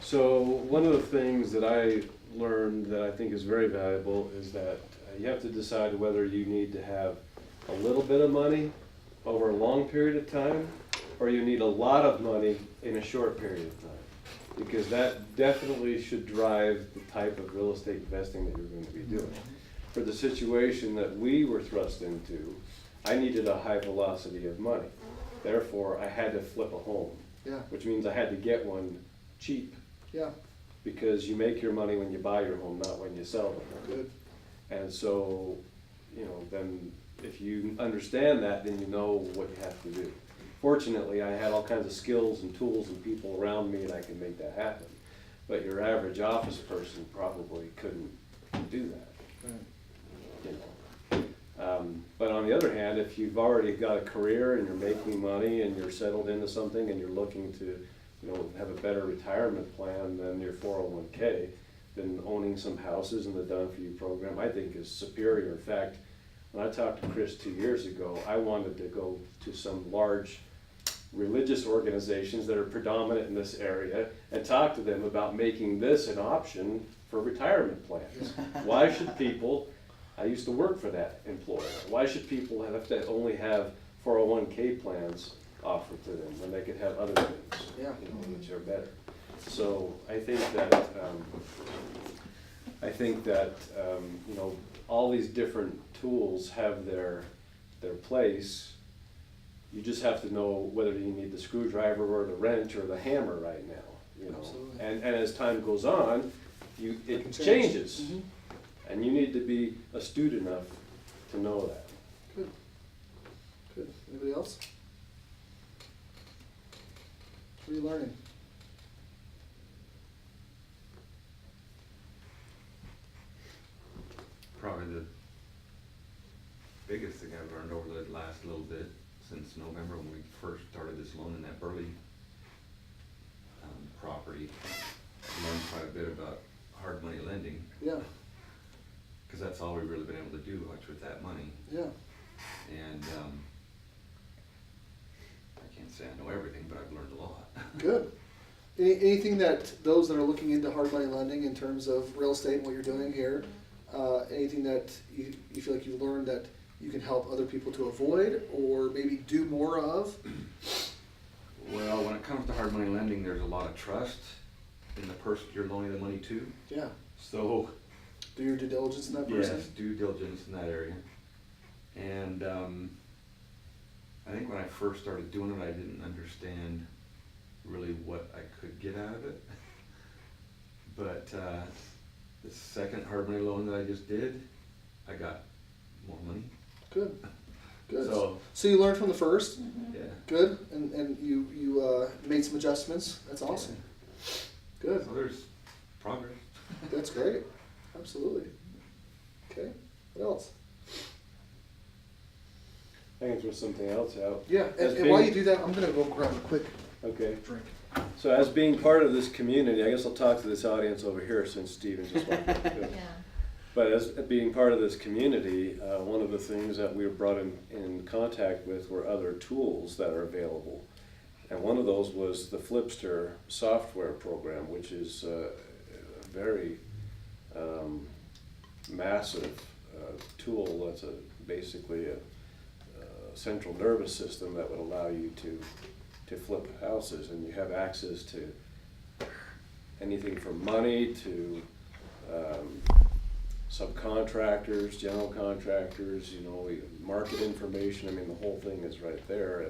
So one of the things that I learned that I think is very valuable is that you have to decide whether you need to have a little bit of money over a long period of time, or you need a lot of money in a short period of time. Because that definitely should drive the type of real estate investing that you're going to be doing. For the situation that we were thrust into, I needed a high velocity of money. Therefore, I had to flip a home, Yeah, which means I had to get one cheap, yeah, because you make your money when you buy your home, not when you sell the home. good. And so, you know, then if you understand that, then you know what you have to do. Fortunately, I had all kinds of skills and tools and people around me, and I could make that happen. But your average office person probably couldn't do that. You know. But on the other hand, if you've already got a career and you're making money and you're settled into something and you're looking to, you know, have a better retirement plan than your 401k, then owning some houses in the Done For You program, I think, is superior. In fact, when I talked to Chris 2 years ago, I wanted to go to some large religious organizations that are predominant in this area and talk to them about making this an option for retirement plans. Why should people, I used to work for that employer, why should people have to only have 401k plans offered to them when they could have other things, Yeah. you know, which are better? So I think that you know, all these different tools have their place. You just have to know whether you need the screwdriver or the wrench or the hammer right now, you know. Absolutely. And as time goes on, It it can change. changes. Mhm. And you need to be astute enough to know that. Good. Good. Anybody else? What are you learning? Probably the biggest thing I've learned over the last little bit, since November when we first started this loan in that Burley property, learned quite a bit about hard money lending, Yeah, because that's all we've really been able to do much with that money. yeah. And I can't say I know everything, but I've learned a lot. Good. Anything that those that are looking into hard money lending in terms of real estate and what you're doing here, anything that you feel like you've learned that you can help other people to avoid or maybe do more of? Well, when it comes to hard money lending, there's a lot of trust in the person you're loaning the money to. Yeah. So, Do your due diligence in that person? yes, due diligence in that area. And I think when I first started doing it, I didn't understand really what I could get out of it. But the second hard money loan that I just did, I got more money. Good. Good. So, So you learned from the first? yeah. Good. And you made some adjustments. That's awesome. Good. So there's progress. That's great. Absolutely. Okay. What else? I can throw something else out. Yeah, As and while being- you do that, I'm gonna go grab a quick Okay. drink. So as being part of this community, I guess I'll talk to this audience over here since Steven just walked up. Yeah. But as being part of this community, one of the things that we were brought in contact with were other tools that are available. And one of those was the Flipster software program, which is a very massive tool. That's basically a central nervous system that would allow you to flip houses, and you have access to anything from money to subcontractors, general contractors, you know, market information. I mean, the whole thing is right there.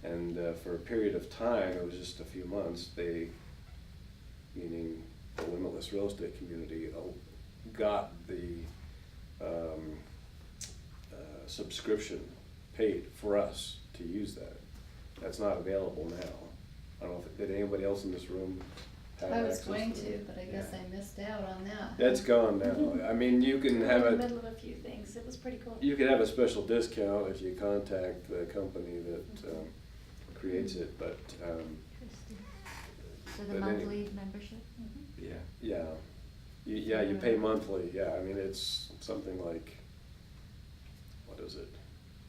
And for a period of time, it was just a few months, they, meaning the Limitless real estate community, got the subscription paid for us to use that. That's not available now. I don't know if, did anybody else in this room have I was access going to to, it. but I guess I missed out on that. That's gone now. I mean, you can We were have in the a, middle of a few things, it was pretty cool. you can have a special discount if you contact the company that creates it, but, Interesting. So the But any- monthly membership? Yeah. yeah. Yeah, you pay monthly, yeah, I mean, it's something like, what is it?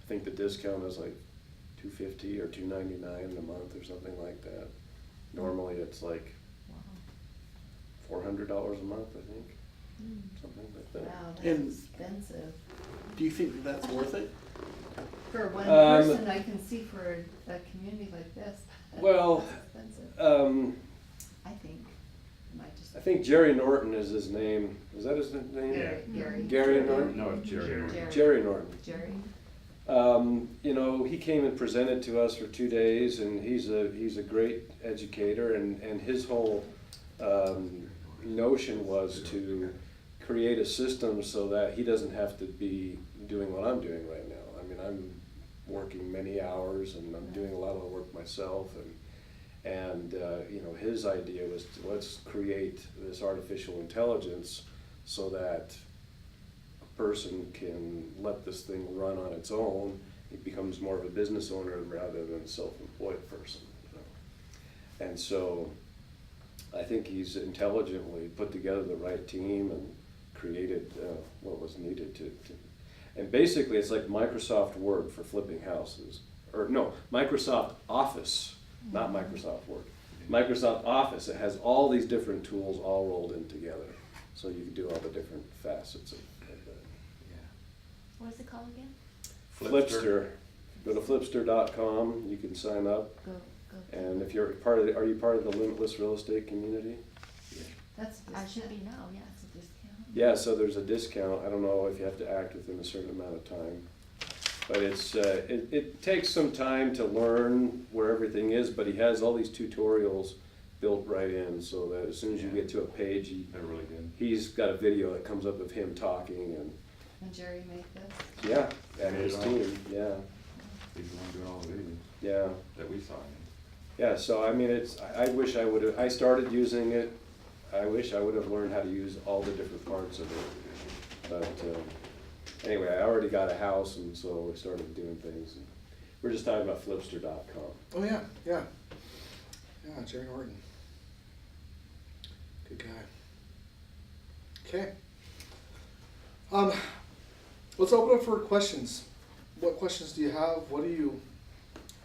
I think the discount is like $250 or $299 a month or something like that. Normally, it's like Wow. $400 a month, I think, something like that. Wow, that's And- expensive. Do you think that's worth it? For one Um, person, I can see for a community like this. Well, That's expensive, I think. It might just. I think Jerry Norton is his name. Is that his name? Gary. Gary Norton? No, it's Jerry. Jerry. Jerry Norton. Jerry. You know, he came and presented to us for 2 days, and he's a great educator, and his whole notion was to create a system so that he doesn't have to be doing what I'm doing right now. I mean, I'm working many hours, and I'm doing a lot of the work myself, and you know, his idea was to, let's create this artificial intelligence so that a person can let this thing run on its own. It becomes more of a business owner rather than a self-employed person. You know? And so I think he's intelligently put together the right team and created what was needed to. And basically, it's like Microsoft Word for flipping houses. Or no, Microsoft Office, not Microsoft Word. Microsoft Office, it has all these different tools all rolled in together. So you can do all the different facets of that. What is it called again? Flipster. Go to flipster.com, you can sign up. Go. And if you're part of are you part of the Limitless real estate community? That's a I should discount. be now, yes. That's a discount. Yeah, so there's a discount. I don't know if you have to act within a certain amount of time. But it's, it takes some time to learn where everything is, but he has all these tutorials built right in, so that as soon as you get to a page, They're really good. he's got a video that comes up of him talking, and And Jerry made this. yeah, and Yeah, his right. team, yeah, He's the one doing all the videos yeah. that we saw. Yeah, so I mean, I wish I would have, I started using it, I wish I would have learned how to use all the different parts of it. But anyway, I already got a house, and so we started doing things. We're just talking about flipster.com. Oh yeah, yeah, yeah. Jerry Norton, good guy. Okay. Let's open up for questions. What questions do you have? What are you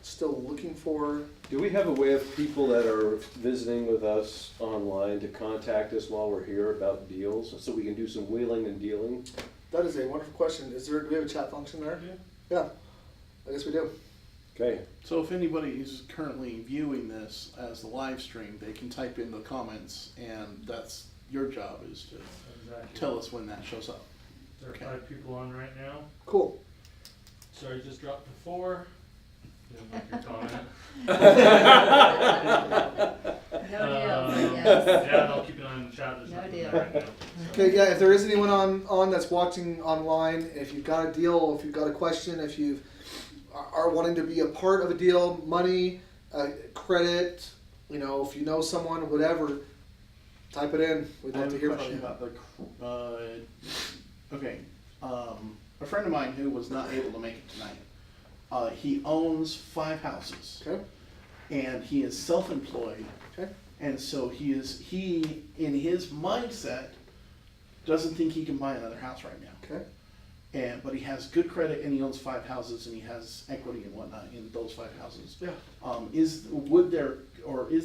still looking for? Do we have a way of people that are visiting with us online to contact us while we're here about deals, so we can do some wheeling and dealing? That is a wonderful question. Do we have a chat function there? Yeah. I guess we do. Okay, So if anybody is currently viewing this as the live stream, they can type in the comments, and that's your job, is to Exactly. tell us when that shows up. There are Okay. 5 people on right now. Cool. Sorry, just dropped to 4. Didn't like your comment. No deal, yes. Yeah, I'll keep an eye on the chat. There's No nothing deal. there right now. Okay, yeah, if there is anyone on that's watching online, if you've got a deal, if you've got a question, if you are wanting to be a part of a deal, money, credit, you know, if you know someone, whatever, type it in. We'd I love have to a hear from question you. about okay, a friend of mine who was not able to make it tonight, he owns 5 houses, Okay, and he is self-employed, okay, and so he in his mindset doesn't think he can buy another house right now. okay. But he has good credit, and he owns 5 houses, and he has equity and whatnot in those 5 houses. Yeah, Is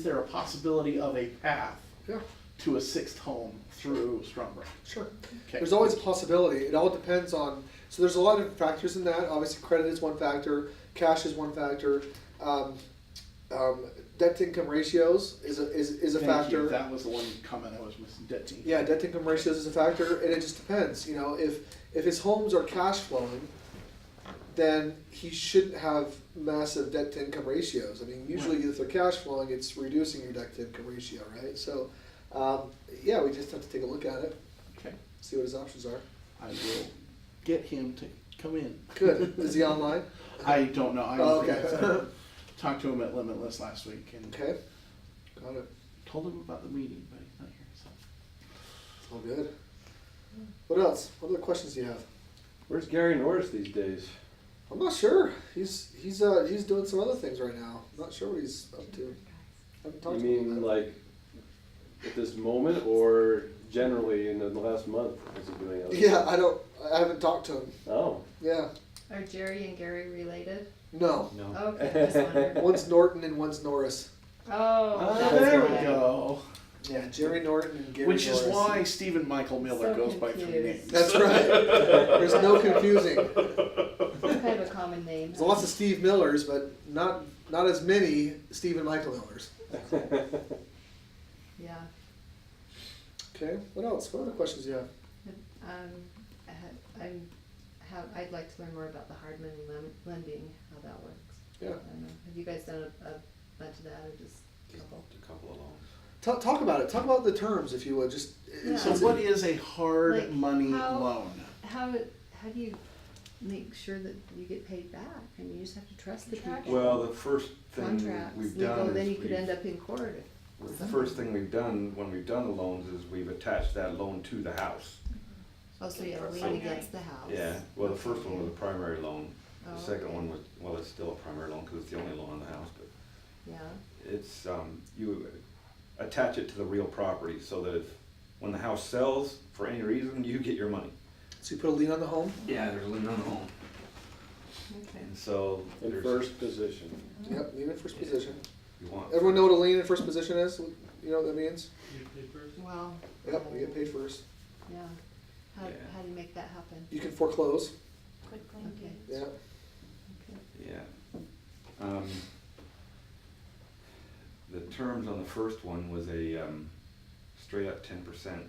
there a possibility of a path yeah, to a 6th home through Stromberg? sure. Okay. There's always a possibility. It all depends on, so there's a lot of factors in that. Obviously, credit is one factor, cash is one factor. Debt to income ratios is a Thank factor. you. That was the one comment I was missing. Debt to income. Yeah, debt to income ratios is a factor, and it just depends. You know, if his homes are cash flowing, then he shouldn't have massive debt to income ratios. I mean, usually if they're cash flowing, it's reducing your debt to income ratio, right? So, yeah, we just have to take a look at it, Okay. see what his options are. I will get him to come in. Good. Is he online? I don't know. I Oh, don't think okay. I talked to him at Limitless last week and Okay. Got it. told him about the meeting, but he's not here, so. It's all good. What else? What other questions do you have? Where's Gary Norris these days? I'm not sure. He's doing some other things right now. I'm not sure what he's up to. I haven't You talked to him mean about like at this moment or generally in the last month? Is he doing other it. Yeah, I haven't talked to him. Oh. Yeah. Are Jerry and Gary related? No. No. Okay, just wondered. One's Norton and one's Norris. Oh, Ah, that's there we why. go. Yeah, Jerry Norton and Gary Which Norris. is why Stephen Michael Miller So goes by 3 confused. names. That's right. There's no confusing. Kind of a common name. There's lots of Steve Millers, but not as many Stephen Michael Millers. Yeah. Okay. What else? What other questions do you have? I'd like to learn more about the hard money lending, how that works. Yeah. I don't know. Have you guys done a bunch of that or just a couple? A couple of loans. Talk about it. Talk about the terms, if you would. Just Yeah. So what is a hard Like, money how- loan? How do you make sure that you get paid back? I mean, you just have to trust the people. Well, the first thing Contracts, we've legal, done then is you could end up in court. the first thing we've done when we've done the loans is we've attached that loan to the house. Oh, so you have a lien against the house. Yeah, well, the first one was a primary loan. Oh, The second okay. one was, well, it's still a primary loan because it's the only loan on the house, but Yeah, it's, you attach it to the real property so that if, when the house sells, for any reason, you get your money. So you put a lien on the home. Yeah, there's a lien on the home. okay. And so In there's, first position. Yep. Lien in first position. you want. Everyone know what a lien in first position is? You know what that means? You paid first? Well. Yep. We get paid first. Yeah. How Yeah. do you make that happen? You can foreclose. Quit claim Okay. deeds. Yeah. Okay. Yeah. The terms on the first one was a, straight up 10%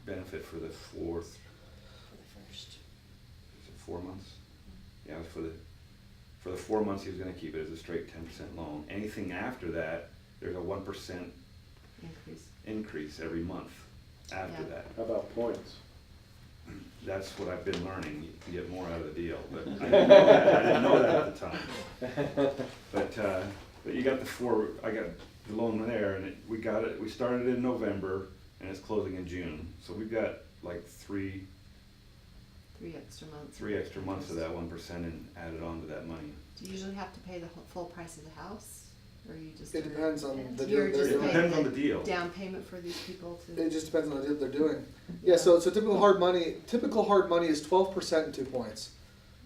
benefit for the fourth, For the first. is it 4 months? Yeah, it was for the 4 months he was gonna keep it as a straight 10% loan. Anything after that, there's a 1% Increase. increase every month after Yeah. that. How about points? That's what I've been learning, you can get more out of the deal, but I didn't know that at the time. But you got I got the loan there, and we started in November, and it's closing in June. So we've got like three 3 extra months. extra months of that 1% and added on to that money. Do you usually have to pay the full price of the house? Or you just? It depends on the You're deal just they're It doing. paying depends on the deal. Down payment for these people to? It just depends on the deal they're doing. Yeah. So typical hard money. Typical hard money is 12% and 2 points.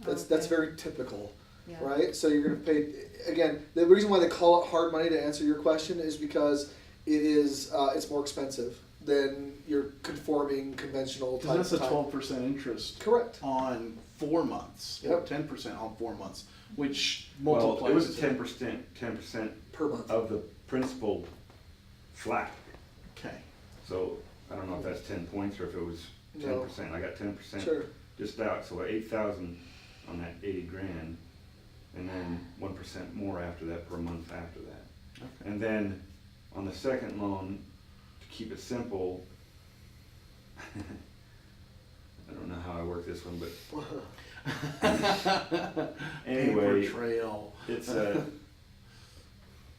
That's Okay. very typical. Yeah. Right? So you're going to pay, again, the reason why they call it hard money, to answer your question, is because it's more expensive than your conforming conventional type. Because that's a 12% interest Correct. on 4 months, or Yep. 10% on 4 months, which Well, multiplies. it was a to- 10% Per month. of the principal flat. Okay. So I don't know if that's 10 points or if it was 10%. I got 10% Sure. just out, so 8,000 on that 80 grand, and then 1% more after that per month after that. Okay. And then on the second loan, to keep it simple, I don't know how I work this one, but anyway, Paper trail. it's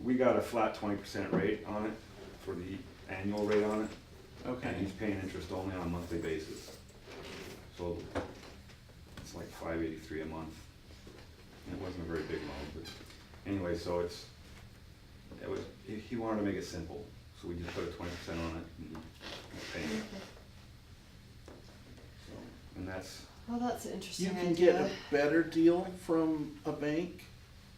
we got a flat 20% rate on it for the annual rate on it, and Okay. he's paying interest only on a monthly basis. So it's like $583 a month. And it wasn't a very big loan, but anyway, so he wanted to make it simple, so we just put a 20% on it and he's paying it. So, and that's, Well, that's an interesting You can idea. get a better deal from a bank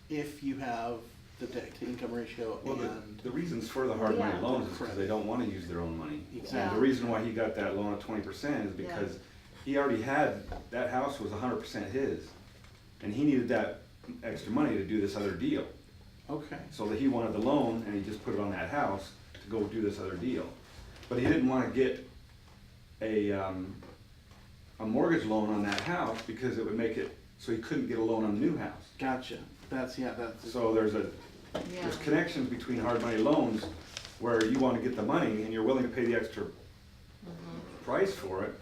if you have the debt to income ratio well, and. the reasons for the hard money Yeah. loans is because they don't want to use their own money. Exactly. And the reason why he got that loan at 20% is because he already had, that house was 100% his. And he needed that extra money to do this other deal. Okay. So that he wanted the loan and he just put it on that house to go do this other deal. But he didn't want to get a mortgage loan on that house because it would make it so he couldn't get a loan on the new house. Gotcha. That's. So there's Yeah. connections between hard money loans where you want to get the money and you're willing to pay the extra price for it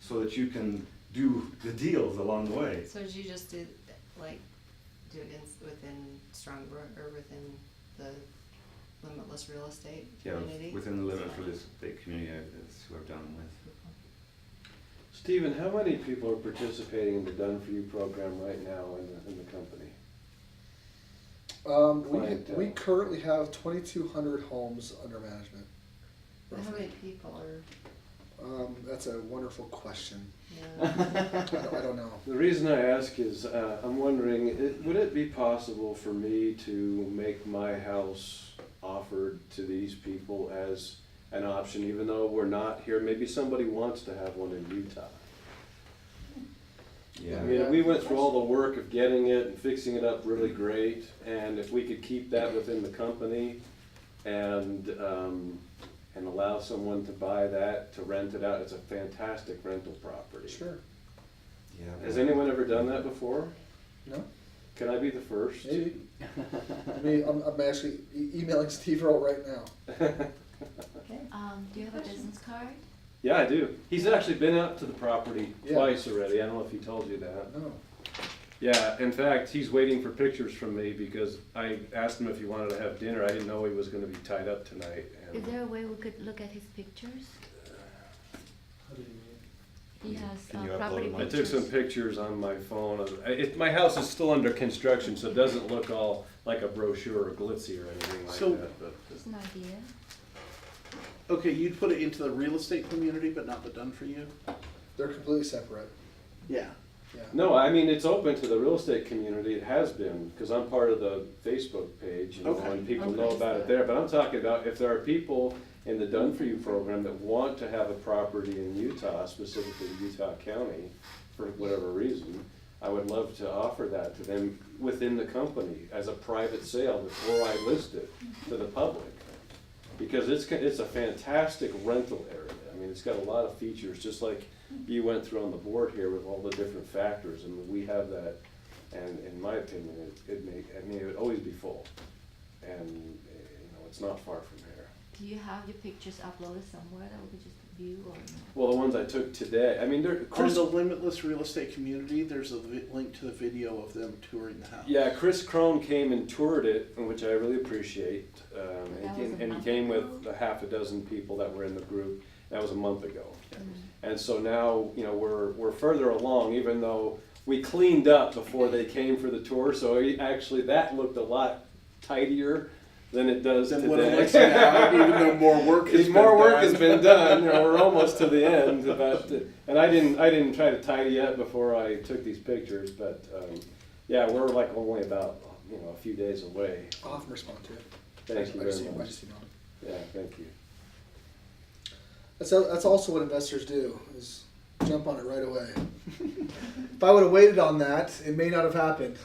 so that you can do the deals along the way. So did you just do it within Strongbrook or within the Limitless Real Estate Yeah, Community. within the Limitless Real Estate community, that's who I've done them with. Stephen, how many people are participating in the Done For You program right now in the company? Clientele. We currently have 2,200 homes under management. How roughly. many people are, That's a wonderful question. yeah. I don't know. The reason I ask is, I'm wondering, would it be possible for me to make my house offered to these people as an option, even though we're not here? Maybe somebody wants to have one in Utah. Yeah. I mean, we went through all the work of getting it and fixing it up really great, and if we could keep that within the company and allow someone to buy that, to rent it out, it's a fantastic rental property. Sure. Yeah. Has anyone ever done that before? No? Can I be the first? Maybe. I'm actually emailing Steve Earl right now. Do you have a business card? Yeah, I do. He's actually been out to the property Yeah. twice already. I don't know if he told you that. No. Yeah, in fact, he's waiting for pictures from me because I asked him if he wanted to have dinner. I didn't know he was gonna be tied up tonight. Is And there a way we could look at his pictures? He has Can you upload property them? I pictures. took some pictures on my phone. My house is still under construction, so it doesn't look all like a brochure or glitzy or anything like So- that, but. Just an idea. Okay, you'd put it into the real estate community, but not the Done For You? They're completely separate. Yeah. Yeah. No, I mean, it's open to the real estate community, it has been, because I'm part of the Facebook page, you know, Okay. and people On know about it Facebook. there, but I'm talking about if there are people in the Done For You program that want to have a property in Utah, specifically Utah County, for whatever reason, I would love to offer that to them within the company as a private sale before I list it to the public. Because it's a fantastic rental area, I mean, it's got a lot of features, just like you went through on the board here with all the different factors, and we have that, and in my opinion, it would always be full. And, you know, it's not far from here. Do you have your pictures uploaded somewhere that we could just view or no? Well, the ones I took today, I mean, they're, On Chris, the Limitless Real Estate Community, there's a link to the video of them touring the house. yeah, Chris Crone came and toured it, which I really appreciate. That was a And he month came ago? with a half a dozen people that were in the group, that was a month ago. Mm. And so now, you know, we're further along, even though we cleaned up before they came for the tour, so actually that looked a lot tidier than it does Then what it today. looks now, even though more work has been More work done. has been done, you know, we're almost to the end, but, and I didn't try to tidy up before I took these pictures, but, yeah, we're like only about, you know, a few days away. I'll have to respond to it. Thank you I just very much. emailed. Yeah, thank you. That's also what investors do, is jump on it right away. If I would have waited on that, it may not have happened.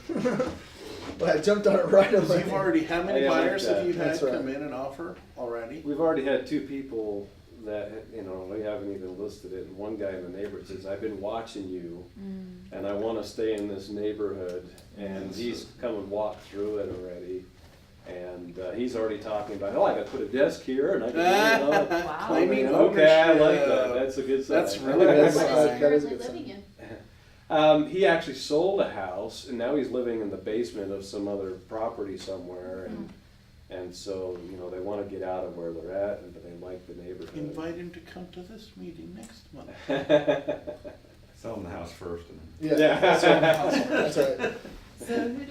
But I jumped on it right Because away. you've already, how many Yeah, like buyers have that. you had That's right. come in and offer already? We've already had two people that, you know, we haven't even listed it, and one guy in the neighborhood says, I've been watching you, and I wanna stay in this neighborhood, and he's come and walked through it already. And, he's already talking about, oh, I gotta put a desk here, and I can, you know, Wow. Claiming okay, I like ownership. that, that's a good sign. That's I really like good that. That's- What is he that is a currently good sign. living in? He actually sold a house, and now he's living in the basement of some other property somewhere, and so, you know, they wanna get out of where they're at, but they like the neighborhood. Invite him to come to this meeting next month. Sell them the house first and Yeah, Yeah. that's right. So who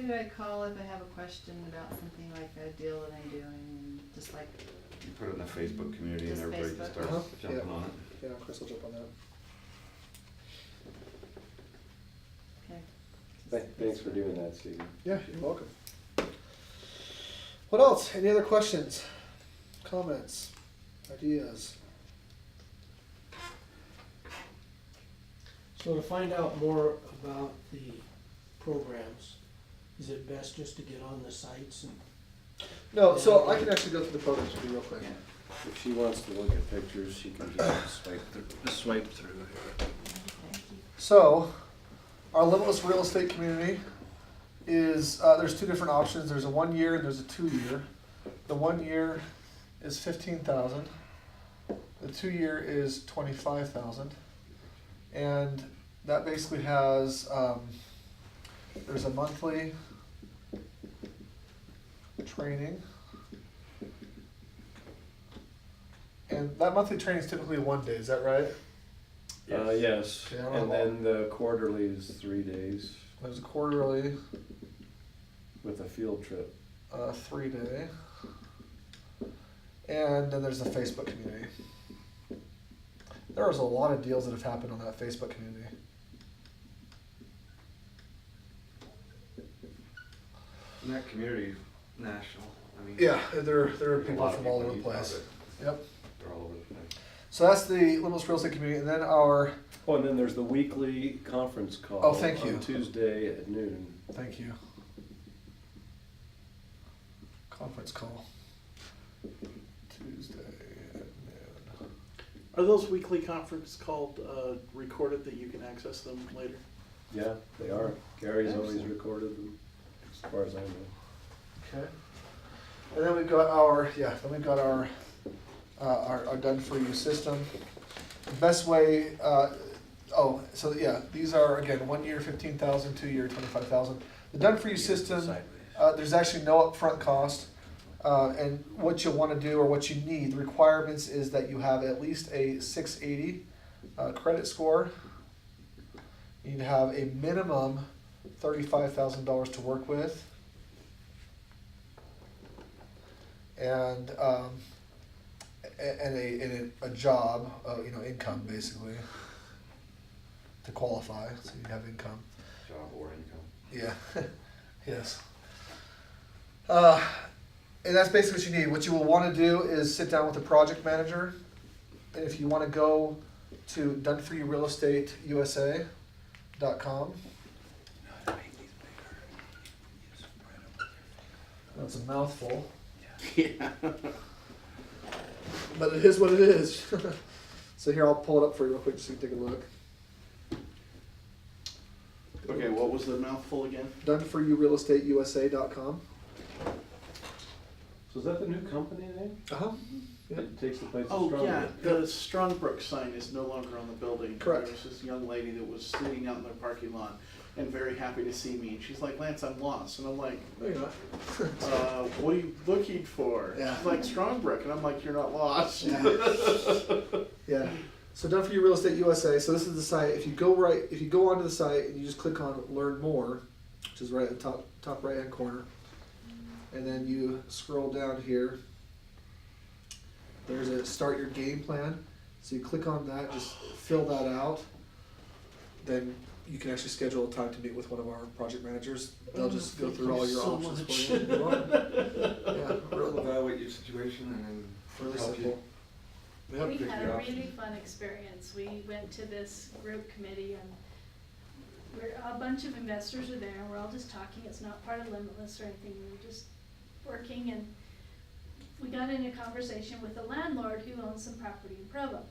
do I call if I have a question about something like a deal that I'm doing, and just like, you put it in the Facebook community and Just everybody just Facebook? starts Uh-huh. jumping Yeah. on it. Yeah, Chris will jump on that. okay. Thanks for doing that, Stephen. Yeah, you're welcome. What else? Any other questions, comments, ideas? So to find out more about the programs, is it best just to get on the sites and? No, so I can actually go through the programs with you real quick. If she wants to look at pictures, she can just swipe through here. So, our Limitless Real Estate Community is, there's two different options. There's a 1 year and there's a 2 year. The 1 year is 15,000. The 2 year is 25,000. And that basically has, there's a monthly training. And that monthly training is typically 1 day, is that right? Yes, Yeah, I don't and know. then the quarterly is 3 days There's a quarterly, with a field trip. 3 day. And then there's the Facebook community. There was a lot of deals that have happened on that Facebook community. And that community, national, I mean. Yeah, there are there's a people lot of from all over people the about place. it. Yep. They're all over the place. So that's the Limitless Real Estate community, and then our, Oh, and then there's the weekly conference call. Oh, thank you. On Tuesday at noon. thank you. Conference call. Tuesday at noon. Are those weekly conference called recorded that you can access them later? Yeah, they are. Gary's always recorded them, as far as I know. Okay. And then we've got our, our done for you system. The best way, these are again 1 year 15,000, 2 year 25,000. The done for you system, there's actually no upfront cost. And what you'll want to do or what you need, the requirements is that you have at least a 680 credit score. You need to have a minimum $35,000 to work with. And a job, income basically, to qualify. So you have income. Job or income. Yeah. Yes. And that's basically what you need. What you will want to do is sit down with a project manager, and if you want to go to doneforyourealestateusa.com. That's a mouthful. Yeah. But it is what it is. So here, I'll pull it up for you real quick so you can take a look. Okay, what was the mouthful again? doneforyourealestateusa.com. So is that the new company name? Uh-huh. Yep. It takes the place of Oh, Strongbrook? yeah, the Strongbrook sign is no longer on the building. Correct. There was this young lady that was sitting out in the parking lot and very happy to see me, and she's like, "Lance, I'm lost." And I'm like, There you go. "What are you looking for?" Yeah. She's like, "Strongbrook," and I'm like, "You're not lost." Yeah. Yeah. So Done for You Real Estate USA. So this is the site. If you go onto the site and you just click on Learn More, which is right at the top right hand corner, and then you scroll down here. There's a Start Your Game Plan. So you click on that, just fill that out. Then you can actually schedule a time to meet with one of our project managers. They'll just go through all your so options much. for you. You're welcome. Yeah, We'll really, evaluate your situation and then really help you. simple. Yep. We Pick had your a options. really fun experience. We went to this group committee and a bunch of investors are there and we're all just talking. It's not part of Limitless or anything. We were just working and we got in a conversation with a landlord who owns some property in Provo.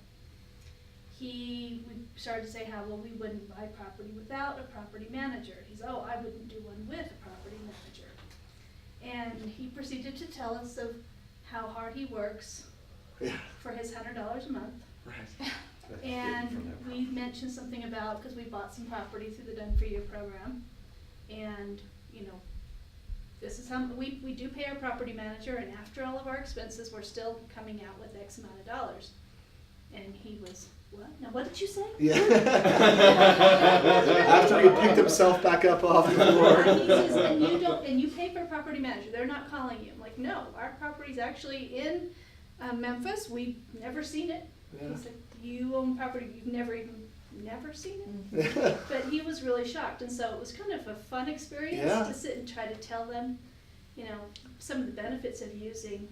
We started to say how, well, we wouldn't buy property without a property manager. He's, I wouldn't do one with a property manager. And he proceeded to tell us of how hard he works Yeah. for his $100 a month. Right. That's And different from that. we mentioned something about, because we bought some property through the Done For You program, and, this is how, we do pay our property manager, and after all of our expenses, we're still coming out with X amount of dollars. And he was, what? Now, what did you say? Yeah. After he picked himself back up off the floor. He says, and you pay for a property manager, they're not calling you. I'm like, no, our property's actually in Memphis, we've never seen it. Yeah. He said, you own property, you've never seen it? But he was really shocked, and so it was kind of a fun experience Yeah. to sit and try to tell them, some of the benefits of using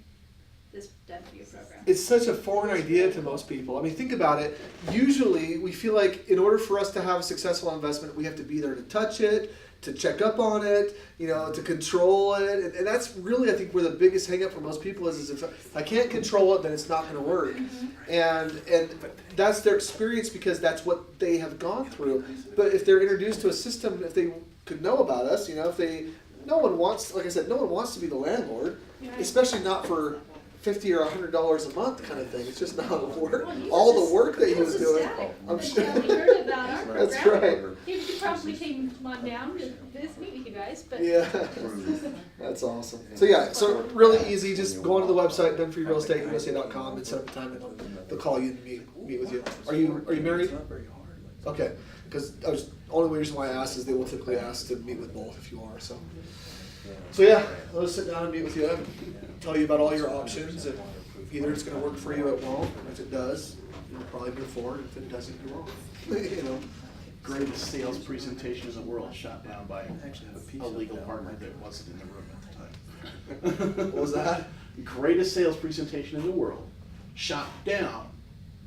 this Done For You program. It's such a foreign idea to most people. I mean, think about it. Usually, we feel like in order for us to have a successful investment, we have to be there to touch it, to check up on it, to control it. And that's really, I think, where the biggest hang up for most people is if I can't control it, then it's not going to work. And that's their experience because that's what they have gone through. But if they're introduced to a system, if they could know about us, no one wants, like I said, no one wants to be the landlord, Right. especially not for $50 or $100 a month kind of thing. It's just not work. Well, he was All just- the work that he was doing. ecstatic I'm when sure. we heard about our That's program. right. He promptly came on down to meet with you guys, but. Yeah, that's awesome. So yeah, so really easy. Just go onto the website, dunfreerealestate.usa.com, and set up a time, and they'll call you and meet with you. Are you married? Okay, because only reason why I asked is they will typically ask to meet with both if you are. So yeah, let us sit down and meet with you and tell you about all your options, and either it's going to work for you, it won't. If it does, you'll probably move forward. If it doesn't, you won't. You know. Greatest sales presentation in the world shot down by a legal partner that wasn't in the room at the time. What was that? Greatest sales presentation in the world shot down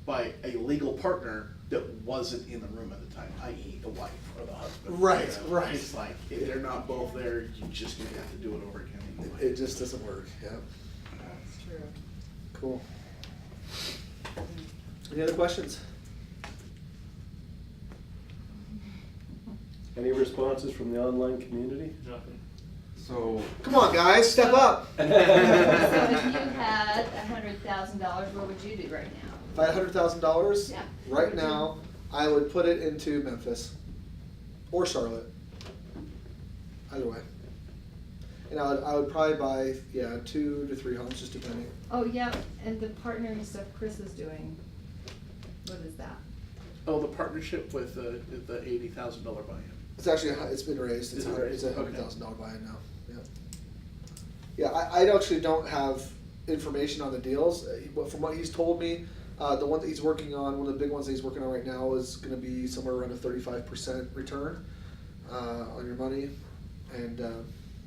by a legal partner that wasn't in the room at the time, i.e. the wife or the husband. Right, right. It's like, if they're not both there, you just gonna have to do it over again anyway. It just doesn't work. Yeah. That's true. Cool. Any other questions? Any responses from the online community? Nothing. So, Come on, guys, step up. So if you had $100,000, what would you do right now? If I had $100,000 Yeah. right now, I would put it into Memphis or Charlotte. Either way. And I would probably buy 2 to 3 homes, just depending. Oh, yeah, and the partnering stuff Chris is doing, what is that? Oh, the partnership with the $80,000 buy-in. It's actually it's been raised. It's Is it raised? a $100,000 buy-in now. Yeah. I actually don't have information on the deals, but from what he's told me, the one that he's working on, one of the big ones that he's working on right now, is going to be somewhere around a 35% return on your money, and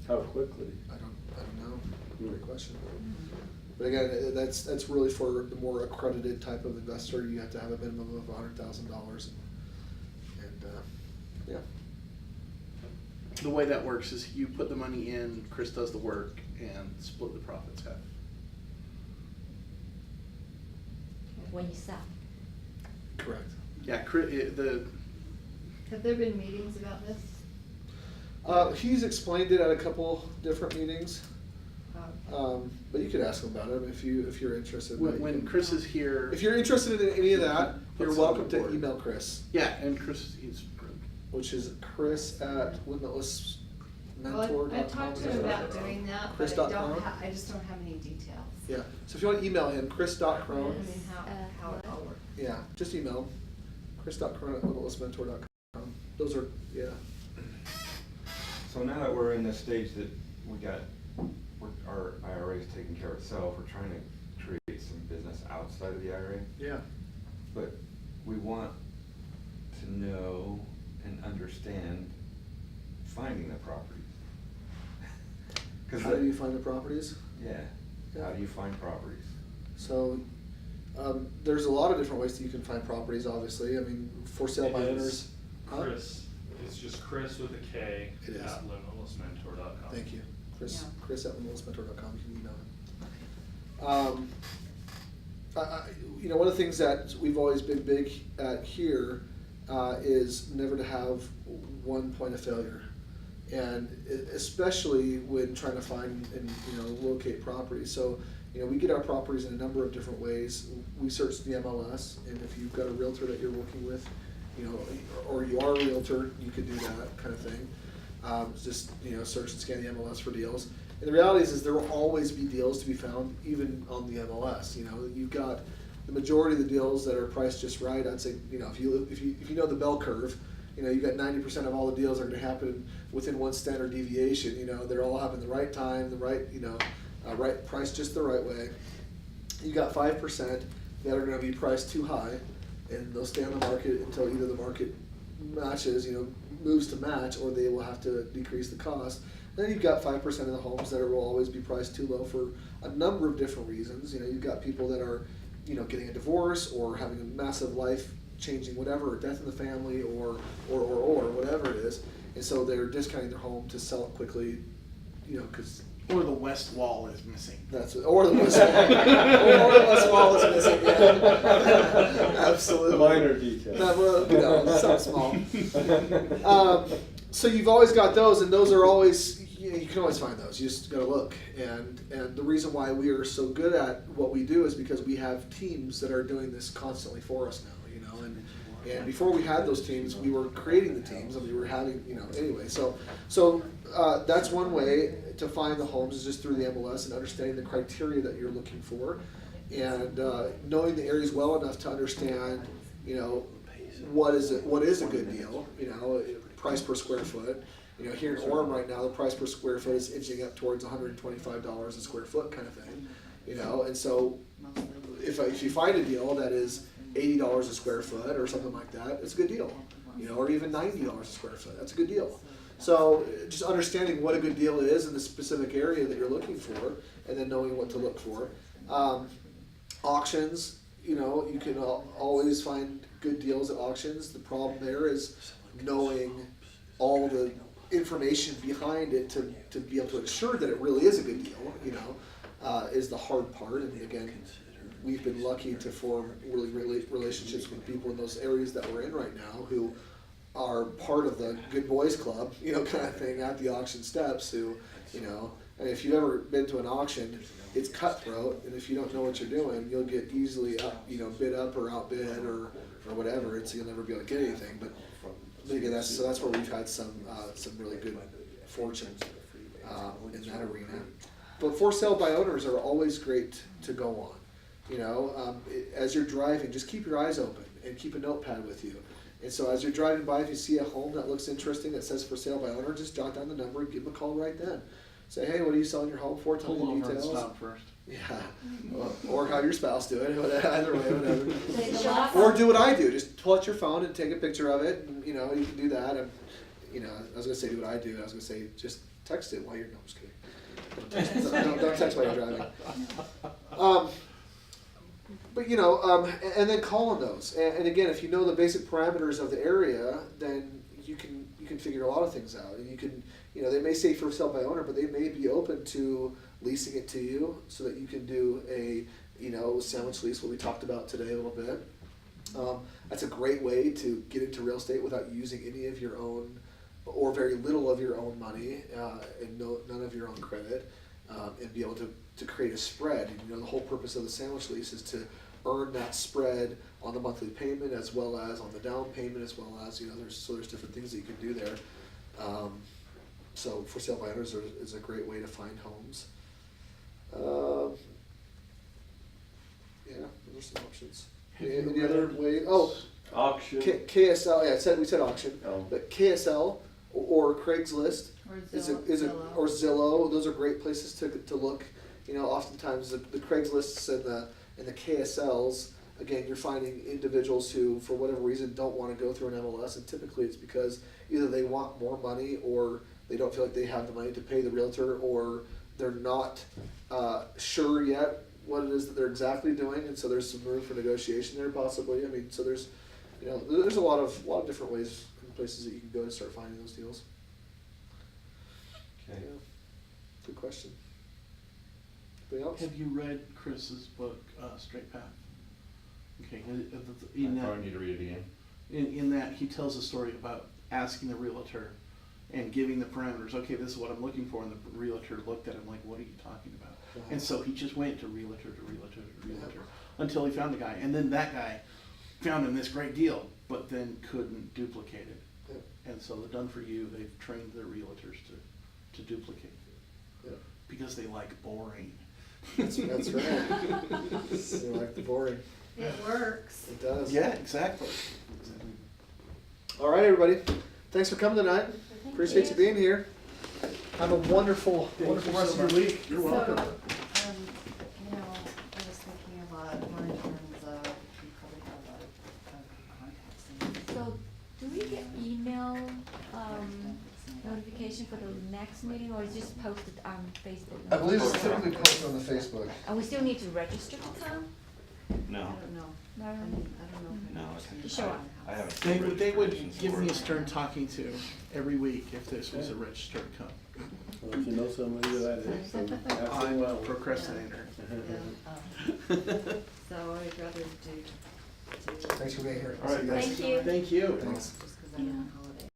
How quickly? I don't know. Great question. But again, that's really for the more accredited type of investor. You have to have a minimum of $100,000, and yeah. The way that works is you put the money in, Chris does the work, and split the profits half. When you sell. Correct. Yeah, Have there been meetings about this? He's explained it at a couple different meetings, Oh, but you could ask him about it if you're interested. when Chris is here. If you're interested in any of that, you're Let's welcome send him to aboard. email Chris, Yeah, and Chris, he's. which is chris@limitlessmentor.com. Well, I talked to him about doing that, but Chris.Crone? I just don't have any details. Yeah, so if you want to email him, I chris.crone, mean, how it all works. yeah, just email him, chris.crone@limitlessmentor.com. Those are, yeah. so now that we're in the stage that our IRA is taking care of itself, we're trying to create some business outside of the IRA. Yeah. But we want to know and understand finding the properties. How do you find the properties? Yeah, how do you find properties? So, there's a lot of different ways that you can find properties, obviously. I mean, for sale by It owners. is Chris, it's just Chris with a K It is. at limitlessmentor.com. Thank you. Yeah. Chris@limitlessmentor.com, you can email him. One of the things that we've always been big at here is never to have one point of failure. And especially when trying to find and locate properties. So, we get our properties in a number of different ways. We search the MLS, and if you've got a realtor that you're working with, or you are a realtor, you could do that kind of thing. Just search and scan the MLS for deals. And the reality is there will always be deals to be found, even on the MLS. You've got the majority of the deals that are priced just right. I'd say, if you know the bell curve, you've got 90% of all the deals are going to happen within one standard deviation. They're all having the right time, the right, right price, just the right way. You got 5% that are going to be priced too high, and they'll stay on the market until either the market matches, moves to match, or they will have to decrease the cost. Then you've got 5% of the homes that will always be priced too low for a number of different reasons. You've got people that are, getting a divorce or having a massive life-changing whatever, or death in the family, or whatever it is, and so they're discounting their home to sell it quickly, because. Or the west wall is missing. That's it. Or the west wall. Or the west wall is missing. Yeah. Absolutely. Minor details. Something small. So you've always got those, and those are always you can always find those. You just gotta look. And the reason why we are so good at what we do is because we have teams that are doing this constantly for us now, you know. And before we had those teams, we were creating the teams, and we were having, you know, anyway. So that's one way to find the homes is just through the MLS and understanding the criteria that you're looking for, and knowing the areas well enough to understand, you know, what is a good deal, you know, price per square foot. You know, here in Orem right now, the price per square foot is inching up towards $125 a square foot kind of thing, you know. And so if you find a deal that is $80 a square foot or something like that, it's a good deal, you know, or even $90 a square foot, that's a good deal. So just understanding what a good deal is in the specific area that you're looking for, and then knowing what to look for. Auctions, you know, you can always find good deals at auctions. The problem there is knowing all the information behind it to be able to ensure that it really is a good deal, you know, is the hard part. And again, we've been lucky to form really relationships with people in those areas that we're in right now who are part of the Good Boys Club, you know, kind of thing at the auction steps, who, you know, and if you've ever been to an auction, it's cutthroat, and if you don't know what you're doing, you'll get easily bid up or outbid or whatever. You'll never be able to get anything. But again, that's where we've had some really good fortune in that arena. But for sale by owners are always great to go on. You know, as you're driving, just keep your eyes open and keep a notepad with you. And so as you're driving by, if you see a home that looks interesting that says for sale by owner, just jot down the number and give them a call right then. Say, hey, what are you selling your home for? Tell me the details. Stop first. Yeah, or have your spouse do it. Either way, whatever. Show us. Or do what I do. Just pull out your phone and take a picture of it. And, you know, you can do that. And, you know, I was gonna say do what I do. I was gonna say just text it while you're. No, I'm just kidding. Don't text while you're driving. But you know, and then call on those. And again, if you know the basic parameters of the area, then you can figure a lot of things out. And you can, you know, they may say for sale by owner, but they may be open to leasing it to you so that you can do a, you know, sandwich lease, what we talked about today a little bit. That's a great way to get into real estate without using any of your own or very little of your own money and none of your own credit, and be able to create a spread. And, you know, the whole purpose of the sandwich lease is to earn that spread on the monthly payment as well as on the down payment, as well as, you know, there's different things that you can do there. So for sale by owners is a great way to find homes. Yeah, those are some options. Any other way? Oh, Auction. KSL. Yeah, we said auction, Oh. but KSL or Craigslist Or is Zillow. or Zillow. Those are great places to look. You know, oftentimes the Craigslists and the KSLs. Again, you're finding individuals who, for whatever reason, don't want to go through an MLS, and typically it's because either they want more money or they don't feel like they have the money to pay the realtor, or they're not sure yet what it is that they're exactly doing, and so there's some room for negotiation there possibly. I mean, so there's a lot of different ways and places that you can go to start finding those deals. Okay. Yeah. Good question. Anything else? Have you read Chris's book, Straight Path? Okay, I in that, probably need to read it again. in that he tells a story about asking the realtor and giving the parameters. Okay, this is what I'm looking for, and the realtor looked at him like, "What are you talking about?" And so he just went to realtor to realtor to realtor until he found a guy, and then that guy found him this great deal, but then couldn't duplicate it. Yeah. And so the Done For You, they've trained their realtors to duplicate it Yeah. because they like boring. That's right. They like the boring. It works. It does. Yeah, exactly. All right, everybody. Thanks for coming tonight. Appreciate you being here. Have a wonderful rest of your week. You're welcome. So, you know, I was thinking a lot more in terms of, you probably have a contacts. So, do we get email, notification for the next meeting, or is it just posted on Facebook? I believe it's typically posted on the Facebook. And we still need to register to come? I No, don't know. No. I don't know. no, I Just show up. I haven't. They would registrations give for me a it. stern talking to every week if this was a registered come. Well, if you know somebody that is, then I'm absolutely a well. procrastinator. So I'd rather do. Thanks for being here. All right, guys. Thank you. Thank you. Thanks. Just 'cause I don't know how